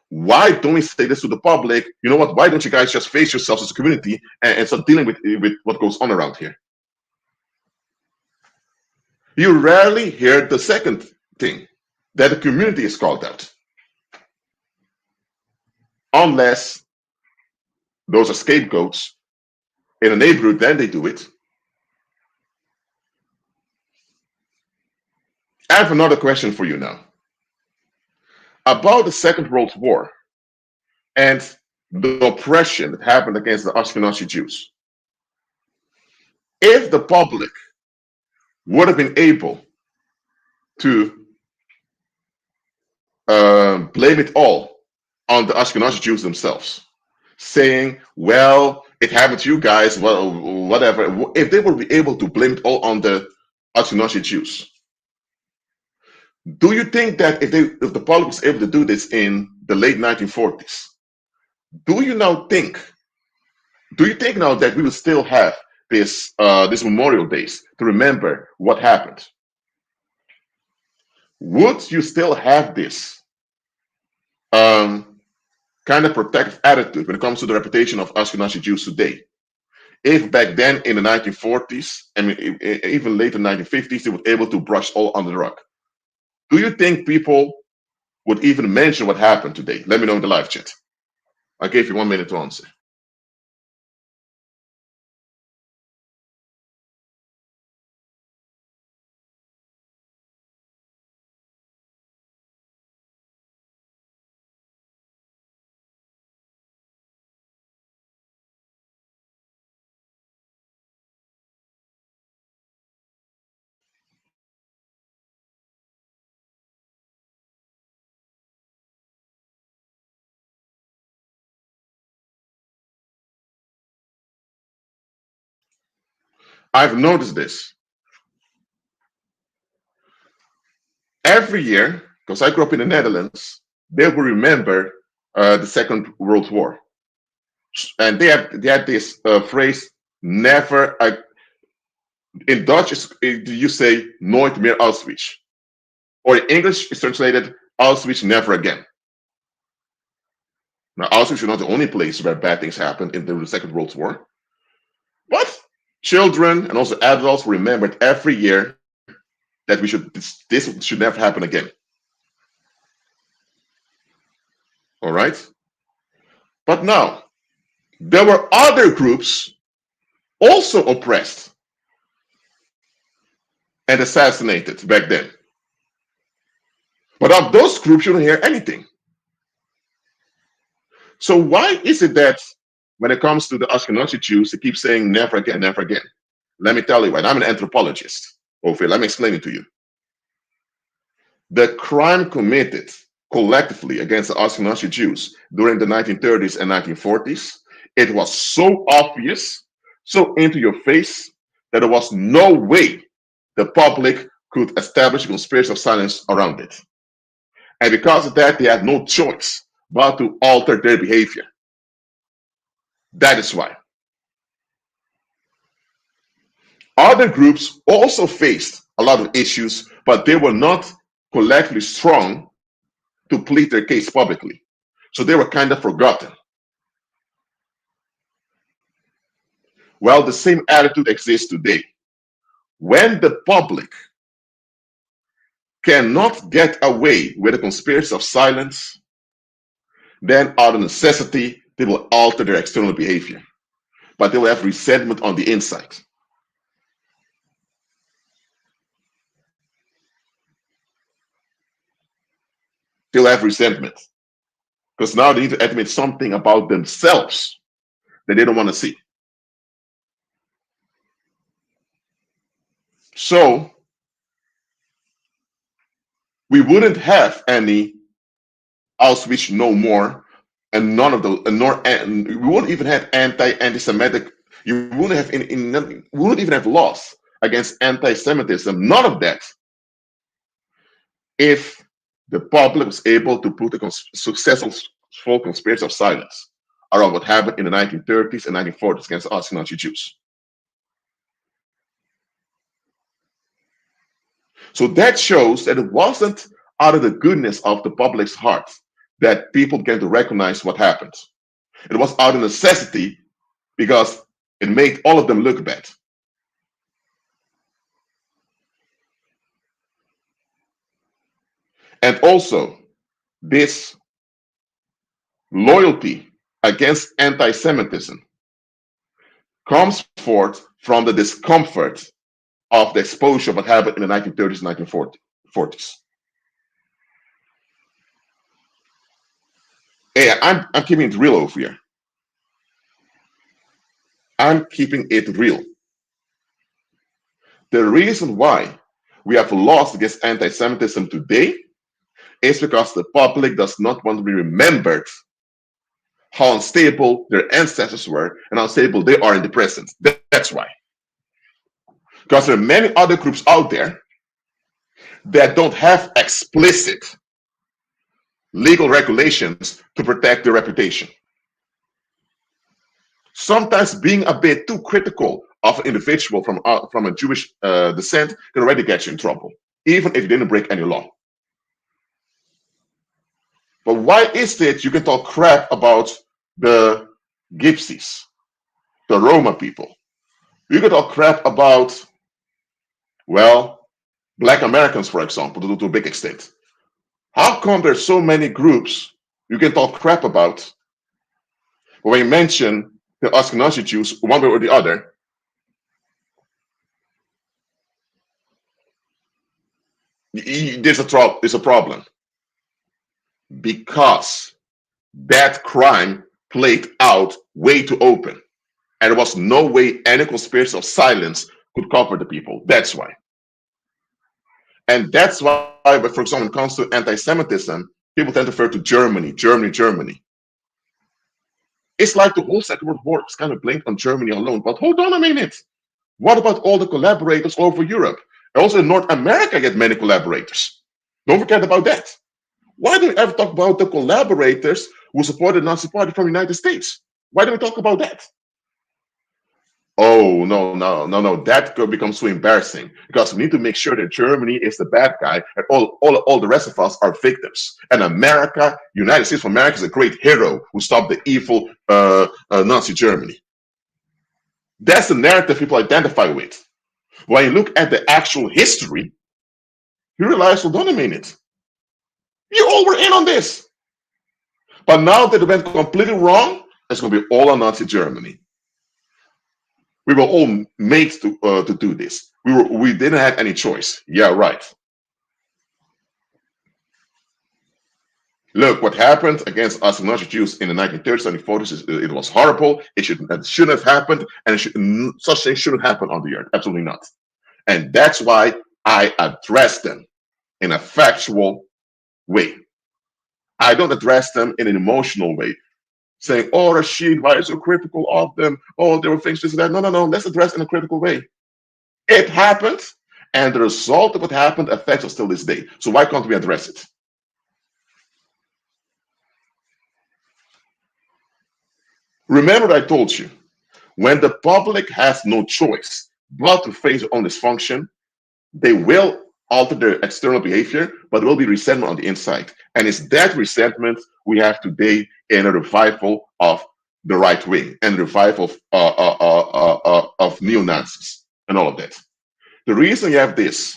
Why don't we say this to the public? You know what? Why don't you guys just face yourselves as a community and start dealing with what goes on around here? You rarely hear the second thing, that the community is called out. Unless those are scapegoats in a neighborhood, then they do it. I have another question for you now about the Second World War and the oppression that happened against the Ashkenazi Jews. If the public would have been able to blame it all on the Ashkenazi Jews themselves, saying, well, it happened to you guys, well, whatever. If they would be able to blame it all on the Ashkenazi Jews, do you think that if the public was able to do this in the late 1940s, do you think now that we will still have this Memorial Days to remember what happened? Would you still have this kind of protective attitude when it comes to the reputation of Ashkenazi Jews today? If back then in the 1940s, I mean, even later 1950s, they were able to brush all under the rug, do you think people would even mention what happened today? Let me know in the live chat. I gave you 1 minute to answer. I've noticed this every year because I grew up in the Netherlands. They will remember the Second World War, and they had this phrase, never. In Dutch, you say nooit meer Auschwitz, or in English, it's translated Auschwitz never again. Now, Auschwitz is not the only place where bad things happened in the Second World War, but children and also adults remembered every year that this should never happen again. All right? But now, there were other groups also oppressed and assassinated back then. But of those groups, you don't hear anything. So why is it that when it comes to the Ashkenazi Jews, they keep saying never again, never again? Let me tell you why. I'm an anthropologist. Okay, let me explain it to you. The crime committed collectively against the Ashkenazi Jews during the 1930s and 1940s, it was so obvious, so into your face, that there was no way the public could establish a conspiracy of silence around it. And because of that, they had no choice but to alter their behavior. That is why. Other groups also faced a lot of issues, but they were not collectively strong to plead their case publicly. So they were kind of forgotten. Well, the same attitude exists today. When the public cannot get away with a conspiracy of silence, then out of necessity, they will alter their external behavior. But they will have resentment on the inside. They'll have resentment. Because now they need to admit something about themselves that they don't want to see. So we wouldn't have any Auschwitz no more, and none of the and we wouldn't even have anti-Semitic. You wouldn't have we wouldn't even have laws against anti-Semitism. None of that, if the public was able to put a successful conspiracy of silence around what happened in the 1930s and 1940s against the Ashkenazi Jews. So that shows that it wasn't out of the goodness of the public's heart that people began to recognize what happened. It was out of necessity because it made all of them look bad. And also, this loyalty against anti-Semitism comes forth from the discomfort of the exposure of what happened in the 1930s and 1940s. Hey, I'm keeping it real over here. I'm keeping it real. The reason why we have lost against anti-Semitism today is because the public does not want to be remembered how unstable their ancestors were and how unstable they are in the present. That's why. Because there are many other groups out there that don't have explicit legal regulations to protect their reputation. Sometimes being a bit too critical of an individual from a Jewish descent can already get you in trouble, even if you didn't break any law. But why is it you can talk crap about the Gypsies, the Roma people? You can talk crap about, well, Black Americans, for example, to a big extent. How come there's so many groups you can talk crap about? But when you mention the Ashkenazi Jews, one way or the other, there's a problem. Because that crime played out way too open. And there was no way any conspiracy of silence could cover the people. That's why. And that's why, but for example, when it comes to anti-Semitism, people tend to refer to Germany. It's like the whole Second World War is kind of blamed on Germany alone. But hold on a minute. What about all the collaborators all over Europe? Also in North America, get many collaborators. Don't forget about that. Why do we ever talk about the collaborators who supported the Nazi Party from the United States? Why do we talk about that? Oh, no. That could become so embarrassing because we need to make sure that Germany is the bad guy and all the rest of us are victims. And America, United States of America, is a great hero who stopped the evil Nazi Germany. That's the narrative people identify with. When you look at the actual history, He realized, hold on a minute, you all were in on this. But now that it went completely wrong, it's going to be all on Nazi Germany. We were all made to do this. We didn't have any choice. Yeah, right. Look, what happened against us Nazi Jews in the 1930s and 40s, it was horrible. It shouldn't have happened, and such things shouldn't happen on the earth. Absolutely not. And that's why I address them in a factual way. I don't address them in an emotional way, saying, oh, Rashid, why are you so critical of them? Oh, there were things, this and that. No, no, no. Let's address it in a critical way. It happened, and the result of what happened affects us till this day. So why can't we address it? Remember, I told you, when the public has no choice but to face their own dysfunction, they will alter their external behavior, but there will be resentment on the inside. And it's that resentment we have today in a revival of the right wing and revival of neo-Nazis and all of that. The reason you have this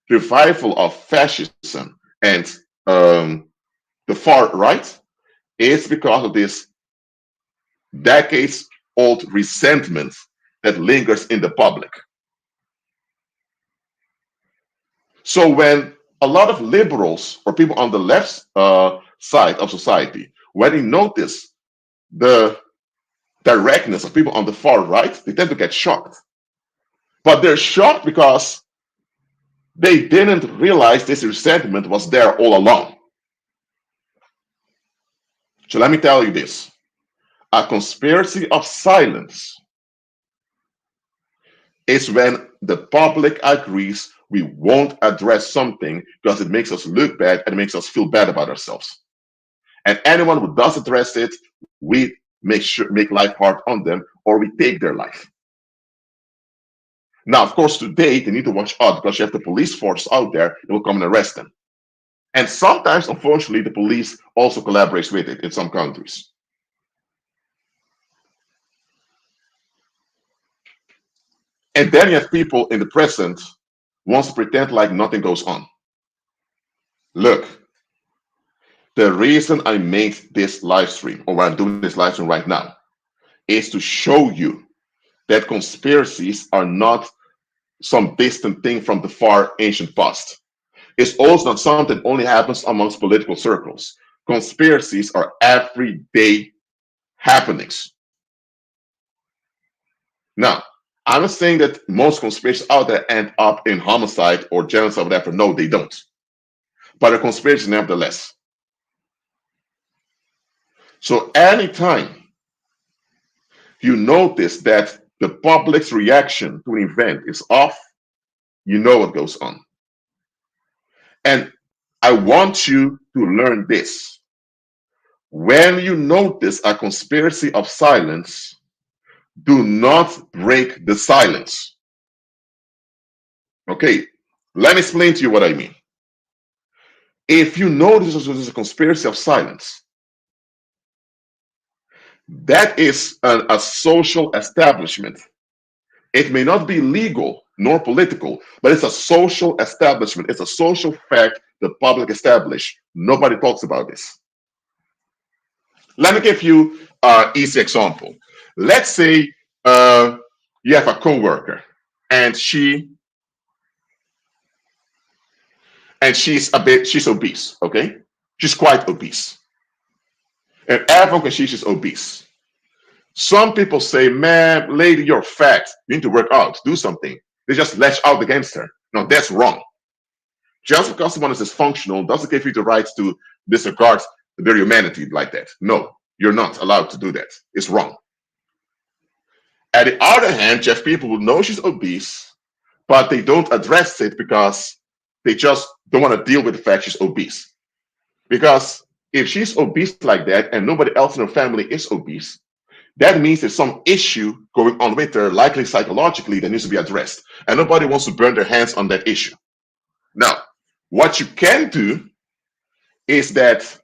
revival of fascism and the far right is because of this decades-old resentment that lingers in the public. So when a lot of liberals or people on the left side of society, when they notice the directness of people on the far right, they tend to get shocked. But they're shocked because they didn't realize this resentment was there all along. So let me tell you this. A conspiracy of silence is when the public agrees we won't address something because it makes us look bad and it makes us feel bad about ourselves. And anyone who does address it, we make life hard on them, or we take their life. Now, of course, today they need to watch out because you have the police force out there that will come and arrest them. And sometimes, unfortunately, the police also collaborates with it in some countries. And then you have people in the present who wants to pretend like nothing goes on. Look, the reason I made this live stream, or I'm doing this live stream right now, is to show you that conspiracies are not some distant thing from the far ancient past. It's also not something that only happens amongst political circles. Conspiracies are everyday happenings. Now, I'm not saying that most conspiracies out there end up in homicide or genocide or whatever. No, they don't. But a conspiracy nevertheless. So anytime you notice that the public's reaction to an event is off, you know what goes on. And I want you to learn this. When you notice a conspiracy of silence, do not break the silence. Okay, let me explain to you what I mean. If you notice there's a conspiracy of silence, that is a social establishment. It may not be legal nor political, but it's a social establishment. It's a social fact the public established. Nobody talks about this. Let me give you an easy example. Let's say you have a coworker, and she's obese. Okay, she's quite obese, and everyone can see she's obese. Some people say, man, lady, you're fat. You need to work out, do something. They just lash out against her. No, that's wrong. Just because someone is dysfunctional doesn't give you the right to disregard their humanity like that. No, you're not allowed to do that. It's wrong. At the other hand, you have people who know she's obese, but they don't address it because they just don't want to deal with the fact she's obese. Because if she's obese like that and nobody else in her family is obese, that means there's some issue going on with her, likely psychologically, that needs to be addressed. And nobody wants to burn their hands on that issue. Now, what you can do is that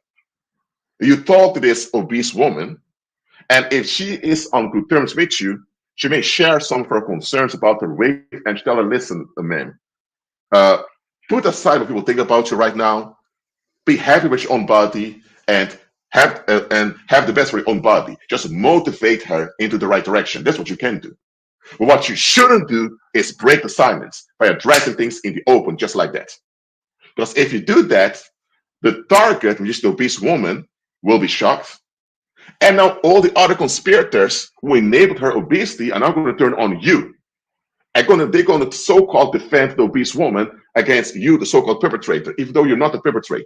you talk to this obese woman, and if she is on good terms with you, she may share some of her concerns about her weight and tell her, listen, ma'am, Put aside what people think about you right now. Be happy with your own body and have the best for your own body. Just motivate her into the right direction. That's what you can do. But what you shouldn't do is break the silence by addressing things in the open, just like that. Because if you do that, the target, which is the obese woman, will be shocked. And now all the other conspirators who enabled her obesity are now going to turn on you. And they're going to so-called defend the obese woman against you, the so-called perpetrator, even though you're not the perpetrator.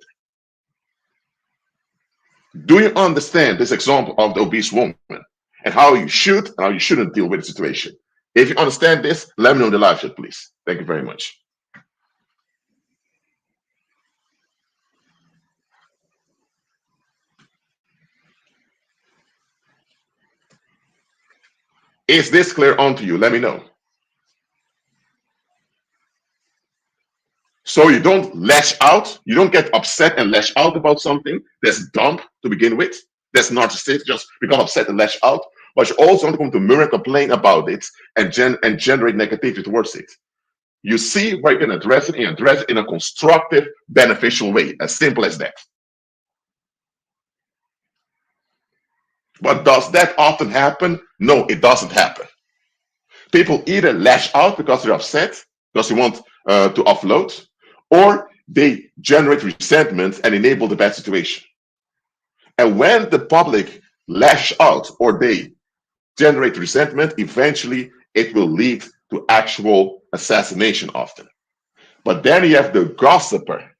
Do you understand this example of the obese woman and how you should and how you shouldn't deal with the situation? If you understand this, let me know in the live chat, please. Thank you very much. Is this clear onto you? Let me know. So you don't lash out, you don't get upset and lash out about something that's dumb to begin with, that's narcissistic, just become upset and lash out, but you also want to come to mirror and complain about it and generate negativity towards it. You see where you can address it and address it in a constructive, beneficial way, as simple as that. But does that often happen? No, it doesn't happen. People either lash out because they're upset, because they want to offload, or they generate resentment and enable the bad situation. And when the public lash out or they generate resentment, eventually it will lead to actual assassination often. But then you have the gossiper.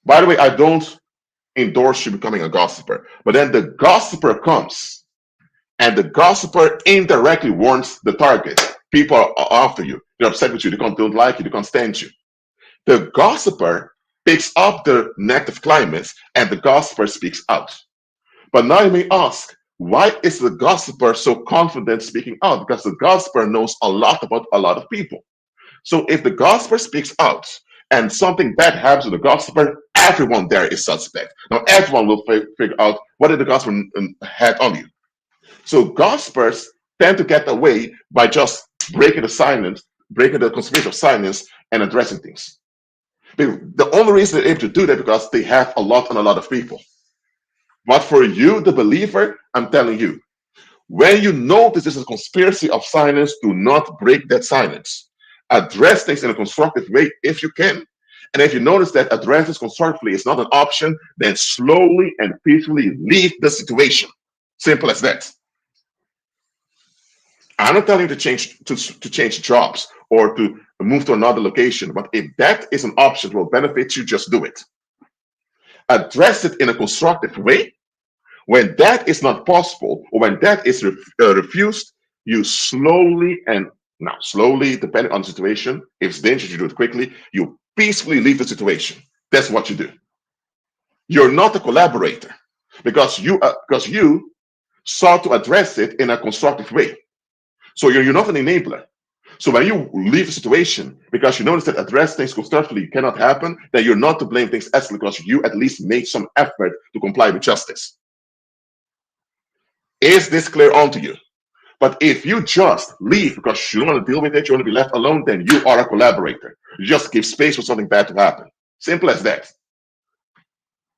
By the way, I don't endorse you becoming a gossiper, but then the gossiper comes and the gossiper indirectly warns the target. People are after you. They're upset with you. They don't like you. They can't stand you. The gossiper picks up the negative climates and the gossiper speaks out. But now you may ask, why is the gossiper so confident speaking out? Because the gossiper knows a lot about a lot of people. So if the gossiper speaks out and something bad happens to the gossiper, everyone there is suspect. Now everyone will figure out what did the gossiper had on you. So gossipers tend to get away by just breaking the silence, breaking the conspiracy of silence and addressing things. The only reason they're able to do that because they have a lot on a lot of people. But for you, the believer, I'm telling you, when you notice this is a conspiracy of silence, do not break that silence. Address things in a constructive way if you can. And if you notice that addressing this constructively is not an option, then slowly and peacefully leave the situation. Simple as that. I'm not telling you to change jobs or to move to another location, but if that is an option that will benefit you, just do it. Address it in a constructive way. When that is not possible, or when that is refused, you slowly depending on the situation, if it's dangerous, you do it quickly, you peacefully leave the situation. That's what you do. You're not a collaborator because you sought to address it in a constructive way. So you're not an enabler. So when you leave the situation because you notice that address things constructively cannot happen, then you're not to blame things as because you at least made some effort to comply with justice. Is this clear onto you? But if you just leave because you don't want to deal with it, you want to be left alone, then you are a collaborator. You just give space for something bad to happen. Simple as that.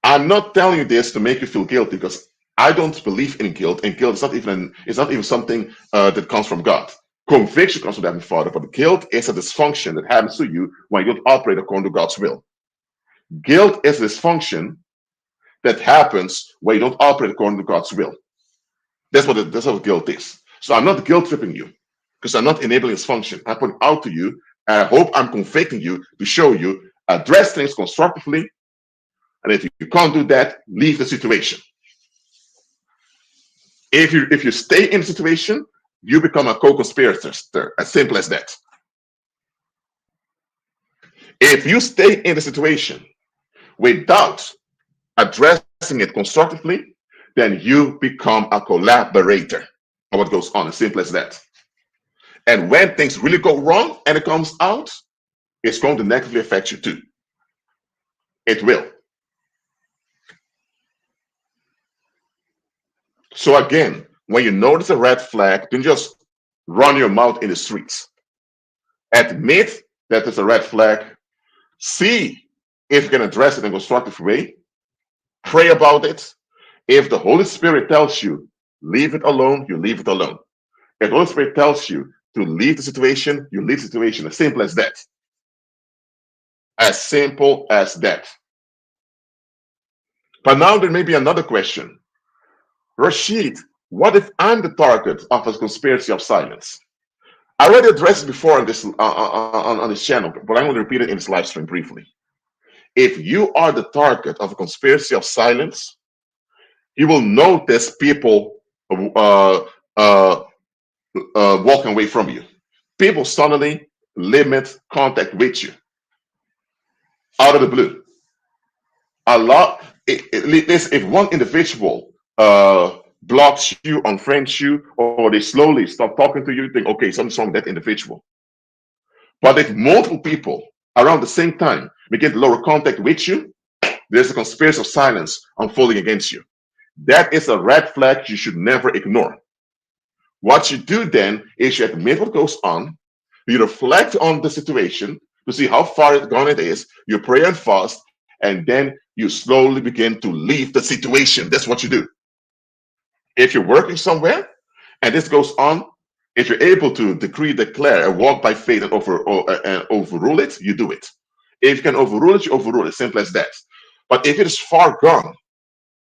I'm not telling you this to make you feel guilty because I don't believe in guilt, and guilt is not even something that comes from God. Conviction comes from Heavenly Father, but guilt is a dysfunction that happens to you when you don't operate according to God's will. Guilt is a dysfunction that happens when you don't operate according to God's will. That's what guilt is. So I'm not guilt tripping you because I'm not enabling this function. I point out to you, and I hope I'm convicting you to show you, address things constructively. And if you can't do that, leave the situation. If you stay in the situation, you become a co-conspirator. As simple as that. If you stay in the situation without addressing it constructively, then you become a collaborator on what goes on. As simple as that. And when things really go wrong and it comes out, it's going to negatively affect you too. It will. So again, when you notice a red flag, don't just run your mouth in the streets. Admit that there's a red flag. See if you can address it in a constructive way. Pray about it. If the Holy Spirit tells you, leave it alone, you leave it alone. If the Holy Spirit tells you to leave the situation, you leave the situation. As simple as that. As simple as that. But now there may be another question. Rashid, what if I'm the target of a conspiracy of silence? I already addressed it before on this channel, but I'm going to repeat it in this live stream briefly. If you are the target of a conspiracy of silence, you will notice people walking away from you. People suddenly limit contact with you out of the blue. If one individual blocks you, unfriends you, or they slowly stop talking to you, you think, okay, something's wrong with that individual. But if multiple people around the same time begin to lower contact with you, there's a conspiracy of silence unfolding against you. That is a red flag you should never ignore. What you do then is you admit what goes on, you reflect on the situation to see how far gone it is, you pray and fast, and then you slowly begin to leave the situation. That's what you do. If you're working somewhere and this goes on, if you're able to decree, declare, and walk by faith and overrule it, you do it. If you can overrule it, you overrule it. Simple as that. But if it is far gone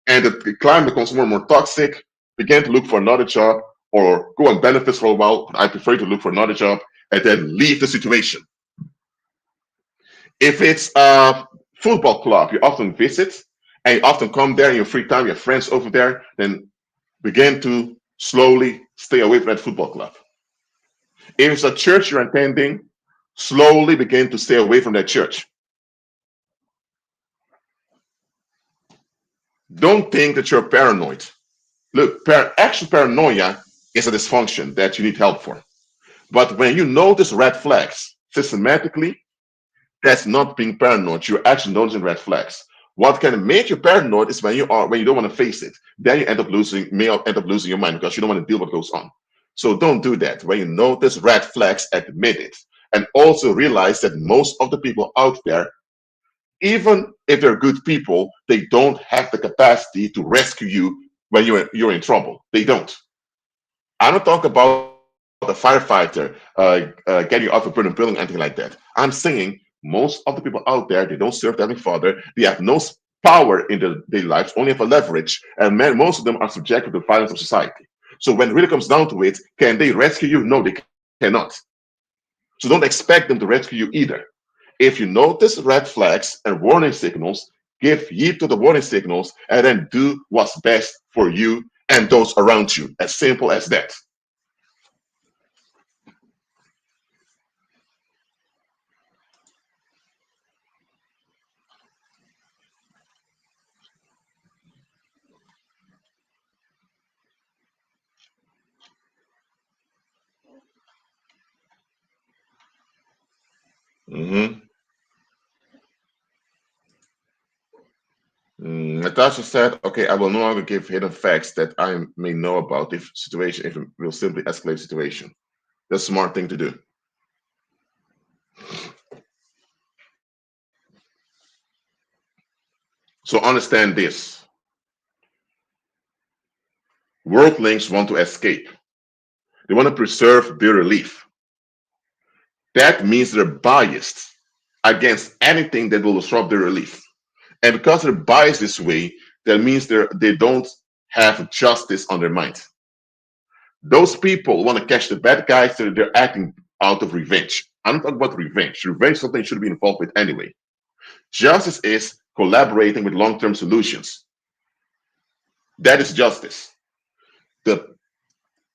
and the climate becomes more and more toxic, begin to look for another job or go on benefits for a while. I prefer to look for another job and then leave the situation. If it's a football club you often visit and you often come there in your free time, you have friends over there, then begin to slowly stay away from that football club. If it's a church you're attending, slowly begin to stay away from that church. Don't think that you're paranoid. Look, actual paranoia is a dysfunction that you need help for. But when you notice red flags systematically, that's not being paranoid. You're actually noticing red flags. What can make you paranoid is when you don't want to face it. Then you may end up losing your mind because you don't want to deal with what goes on. So don't do that. When you notice red flags, admit it. And also realize that most of the people out there, even if they're good people, they don't have the capacity to rescue you when you're in trouble. They don't. I don't talk about a firefighter getting you out of a burning building, anything like that. I'm saying most of the people out there, they don't serve the Heavenly Father. They have no power in their lives, only have a leverage. And most of them are subjected to the violence of society. So when it really comes down to it, can they rescue you? No, they cannot. So don't expect them to rescue you either. If you notice red flags and warning signals, give heed to the warning signals and then do what's best for you and those around you. As simple as that. Mm-hmm. Natasha said, okay, I will no longer give hidden facts that I may know about if it will simply escalate the situation. That's a smart thing to do. So understand this. Worldlings want to escape. They want to preserve their relief. That means they're biased against anything that will disrupt their relief. And because they're biased this way, that means they don't have justice on their mind. Those people want to catch the bad guys, so they're acting out of revenge. I'm not talking about revenge. Revenge is something you should be involved with anyway. Justice is collaborating with long-term solutions. That is justice. Let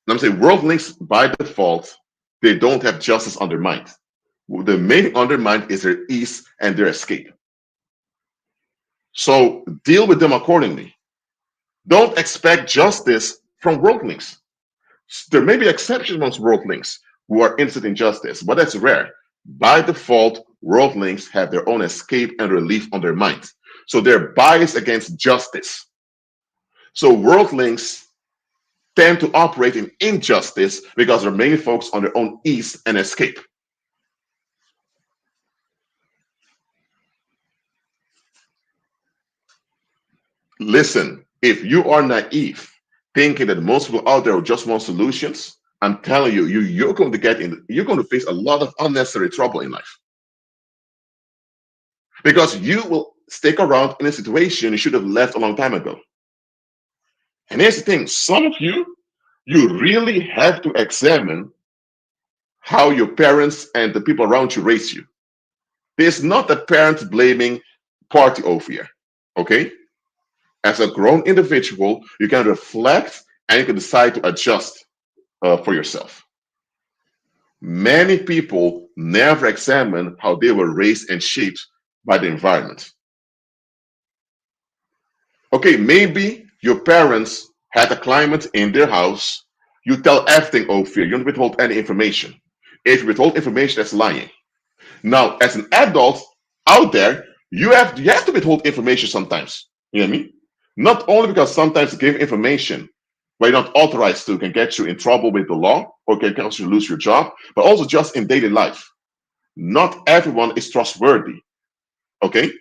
me say, worldlings by default, they don't have justice on their mind. The main thing on their mind is their ease and their escape. So deal with them accordingly. Don't expect justice from worldlings. There may be exceptions amongst worldlings who are interested in justice, but that's rare. By default, worldlings have their own escape and relief on their mind. So they're biased against justice. So worldlings tend to operate in injustice because they're mainly focused on their own ease and escape. Listen, if you are naive, thinking that most people out there just want solutions, I'm telling you, you're going to you're going to face a lot of unnecessary trouble in life because you will stick around in a situation you should have left a long time ago. And here's the thing: some of you really have to examine how your parents and the people around you raise you. There's not a parent blaming party over here. Okay? As a grown individual, you can reflect and you can decide to adjust for yourself. Many people never examine how they were raised and shaped by the environment. Okay, maybe your parents had a climate in their house. You tell everything over here. You don't withhold any information. If you withhold information, that's lying. Now, as an adult out there, you have to withhold information sometimes. You know what I mean? Not only because sometimes giving information where you're not authorized to can get you in trouble with the law or can cause you lose your job, but also just in daily life. Not everyone is trustworthy. Okay?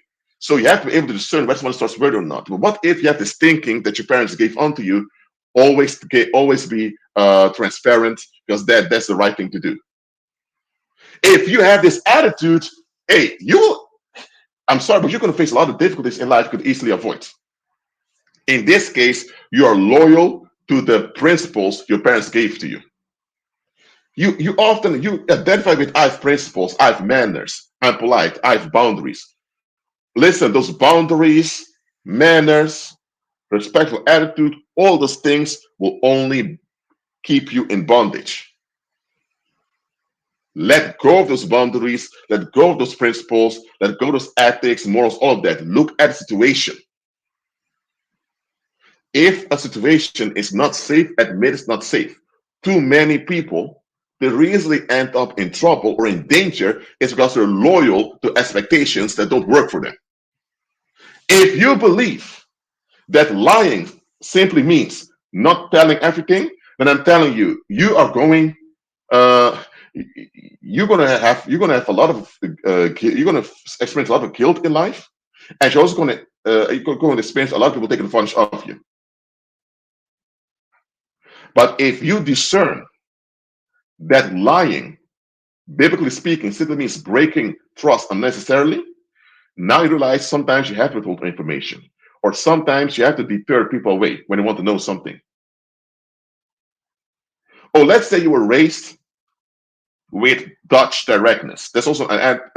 So you have to be able to discern whether someone is trustworthy or not. But what if you have this thinking that your parents gave onto you? Always be transparent because that's the right thing to do. If you have this attitude, hey, I'm sorry, but you're going to face a lot of difficulties in life you could easily avoid. In this case, you are loyal to the principles your parents gave to you. You often identify with I have principles, I have manners, I'm polite, I have boundaries. Listen, those boundaries, manners, respectful attitude, all those things will only keep you in bondage. Let go of those boundaries, let go of those principles, let go of those ethics, morals, all of that. Look at the situation. If a situation is not safe, admit it's not safe. Too many people, they easily end up in trouble or in danger is because they're loyal to expectations that don't work for them. If you believe that lying simply means not telling everything, then I'm telling you, uh, you're gonna have a lot of you're gonna experience a lot of guilt in life, and you're going to experience a lot of people taking advantage of you. But if you discern that lying, biblically speaking, simply means breaking trust unnecessarily, now you realize sometimes you have to withhold information, or sometimes you have to deter people away when they want to know something. Oh, let's say you were raised with Dutch directness. That's also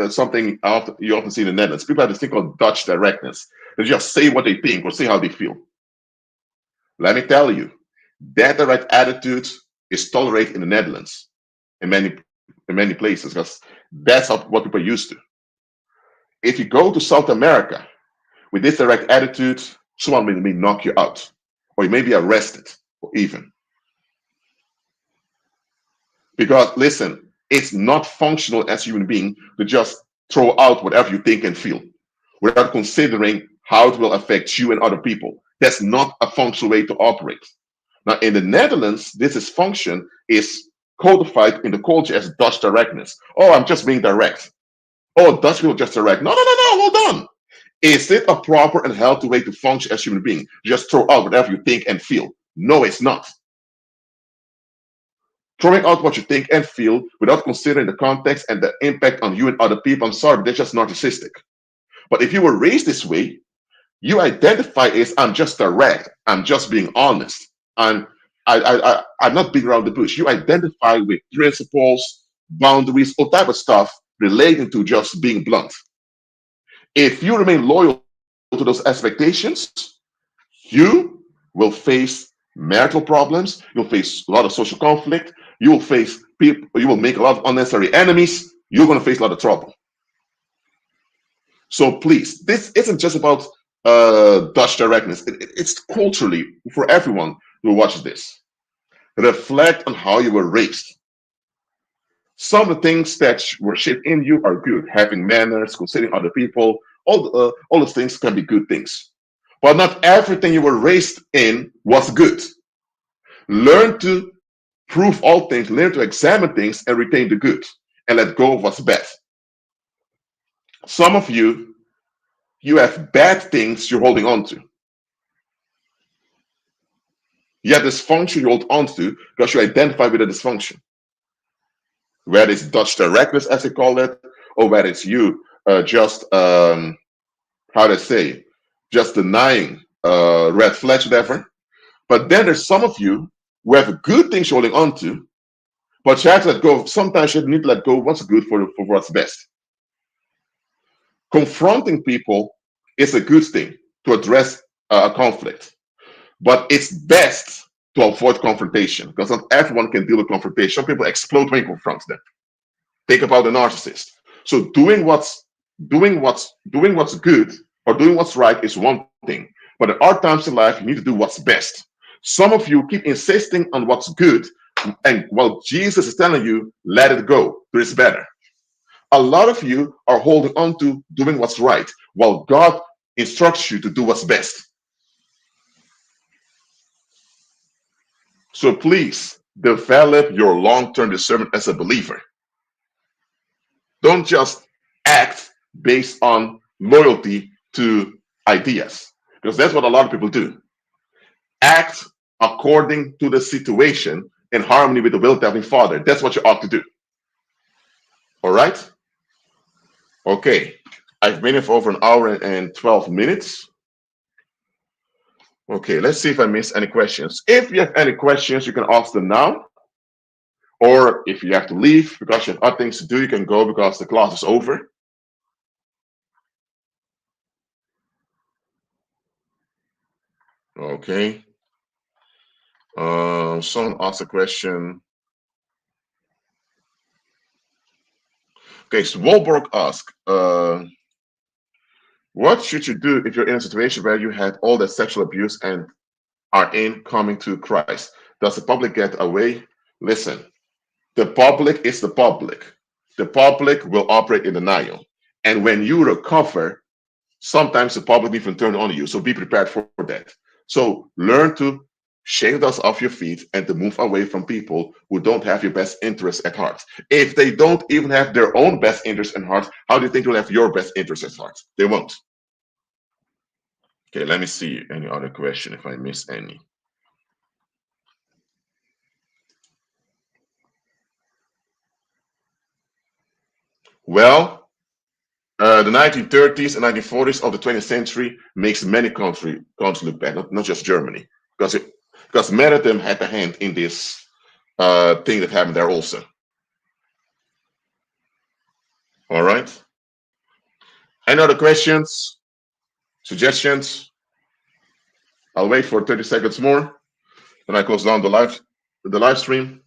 something you often see in the Netherlands. People have this thing called Dutch directness. They just say what they think or say how they feel. Let me tell you, that direct attitude is tolerated in the Netherlands in many places because that's what people are used to. If you go to South America with this direct attitude, someone may knock you out, or you may be arrested, or even. Because listen, it's not functional as a human being to just throw out whatever you think and feel without considering how it will affect you and other people. That's not a functional way to operate. Now, in the Netherlands, this function is codified in the culture as Dutch directness. Oh, I'm just being direct. Oh, Dutch people just direct. No, no, no, no, hold on. Is it a proper and healthy way to function as a human being? Just throw out whatever you think and feel. No, it's not. Throwing out what you think and feel without considering the context and the impact on you and other people, I'm sorry, but they're just narcissistic. But if you were raised this way, you identify as I'm just direct, I'm just being honest, I'm not beating around the bush. You identify with principles, boundaries, all type of stuff relating to just being blunt. If you remain loyal to those expectations, you will face marital problems, you'll face a lot of social conflict, you will face people, you will make a lot of unnecessary enemies, you're going to face a lot of trouble. So please, this isn't just about Dutch directness. It's culturally for everyone who watches this. Reflect on how you were raised. Some of the things that were shaped in you are good. Having manners, considering other people, all those things can be good things. But not everything you were raised in was good. Learn to prove all things, learn to examine things and retain the good, and let go of what's bad. Some of you have bad things you're holding on to. You have dysfunction you hold on to because you identify with the dysfunction. Whether it's Dutch directness, as they call it, or whether it's you just, how to say, just denying red flags, whatever. But then there's some of you who have good things you're holding on to, but you have to let go. Sometimes you need to let go of what's good for what's best. Confronting people is a good thing to address a conflict, but it's best to avoid confrontation because not everyone can deal with confrontation. Some people explode when you confront them. Think about the narcissist. So doing what's good or doing what's right is one thing, but there are times in life you need to do what's best. Some of you keep insisting on what's good, and while Jesus is telling you, let it go, there is better. A lot of you are holding on to doing what's right, while God instructs you to do what's best. So please develop your long-term discernment as a believer. Don't just act based on loyalty to ideas, because that's what a lot of people do. Act according to the situation in harmony with the will of the Heavenly Father. That's what you ought to do. All right? Okay. I've been here for over an hour and 12 minutes. Okay, let's see if I missed any questions. If you have any questions, you can ask them now. Or if you have to leave because you have other things to do, you can go because the class is over. Okay. Someone asked a question. Okay, so Wolborg asked, what should you do if you're in a situation where you had all that sexual abuse and are in coming to Christ? Does the public get away? Listen, the public is the public. The public will operate in denial. And when you recover, sometimes the public even turn on you. So be prepared for that. So learn to shake dust off your feet and to move away from people who don't have your best interests at heart. If they don't even have their own best interests at heart, how do you think you'll have your best interests at heart? They won't. Okay, let me see any other question if I miss any. Well, the 1930s and 1940s of the 20th century makes many countries look bad, not just Germany, because many of them had a hand in this thing that happened there also. All right. Any other questions, suggestions? I'll wait for 30 seconds more, then I close down the live stream.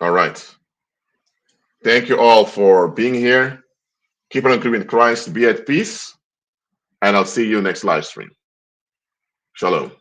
All right. Thank you all for being here. Keep on agreeing with Christ, be at peace, and I'll see you next live stream. Shalom.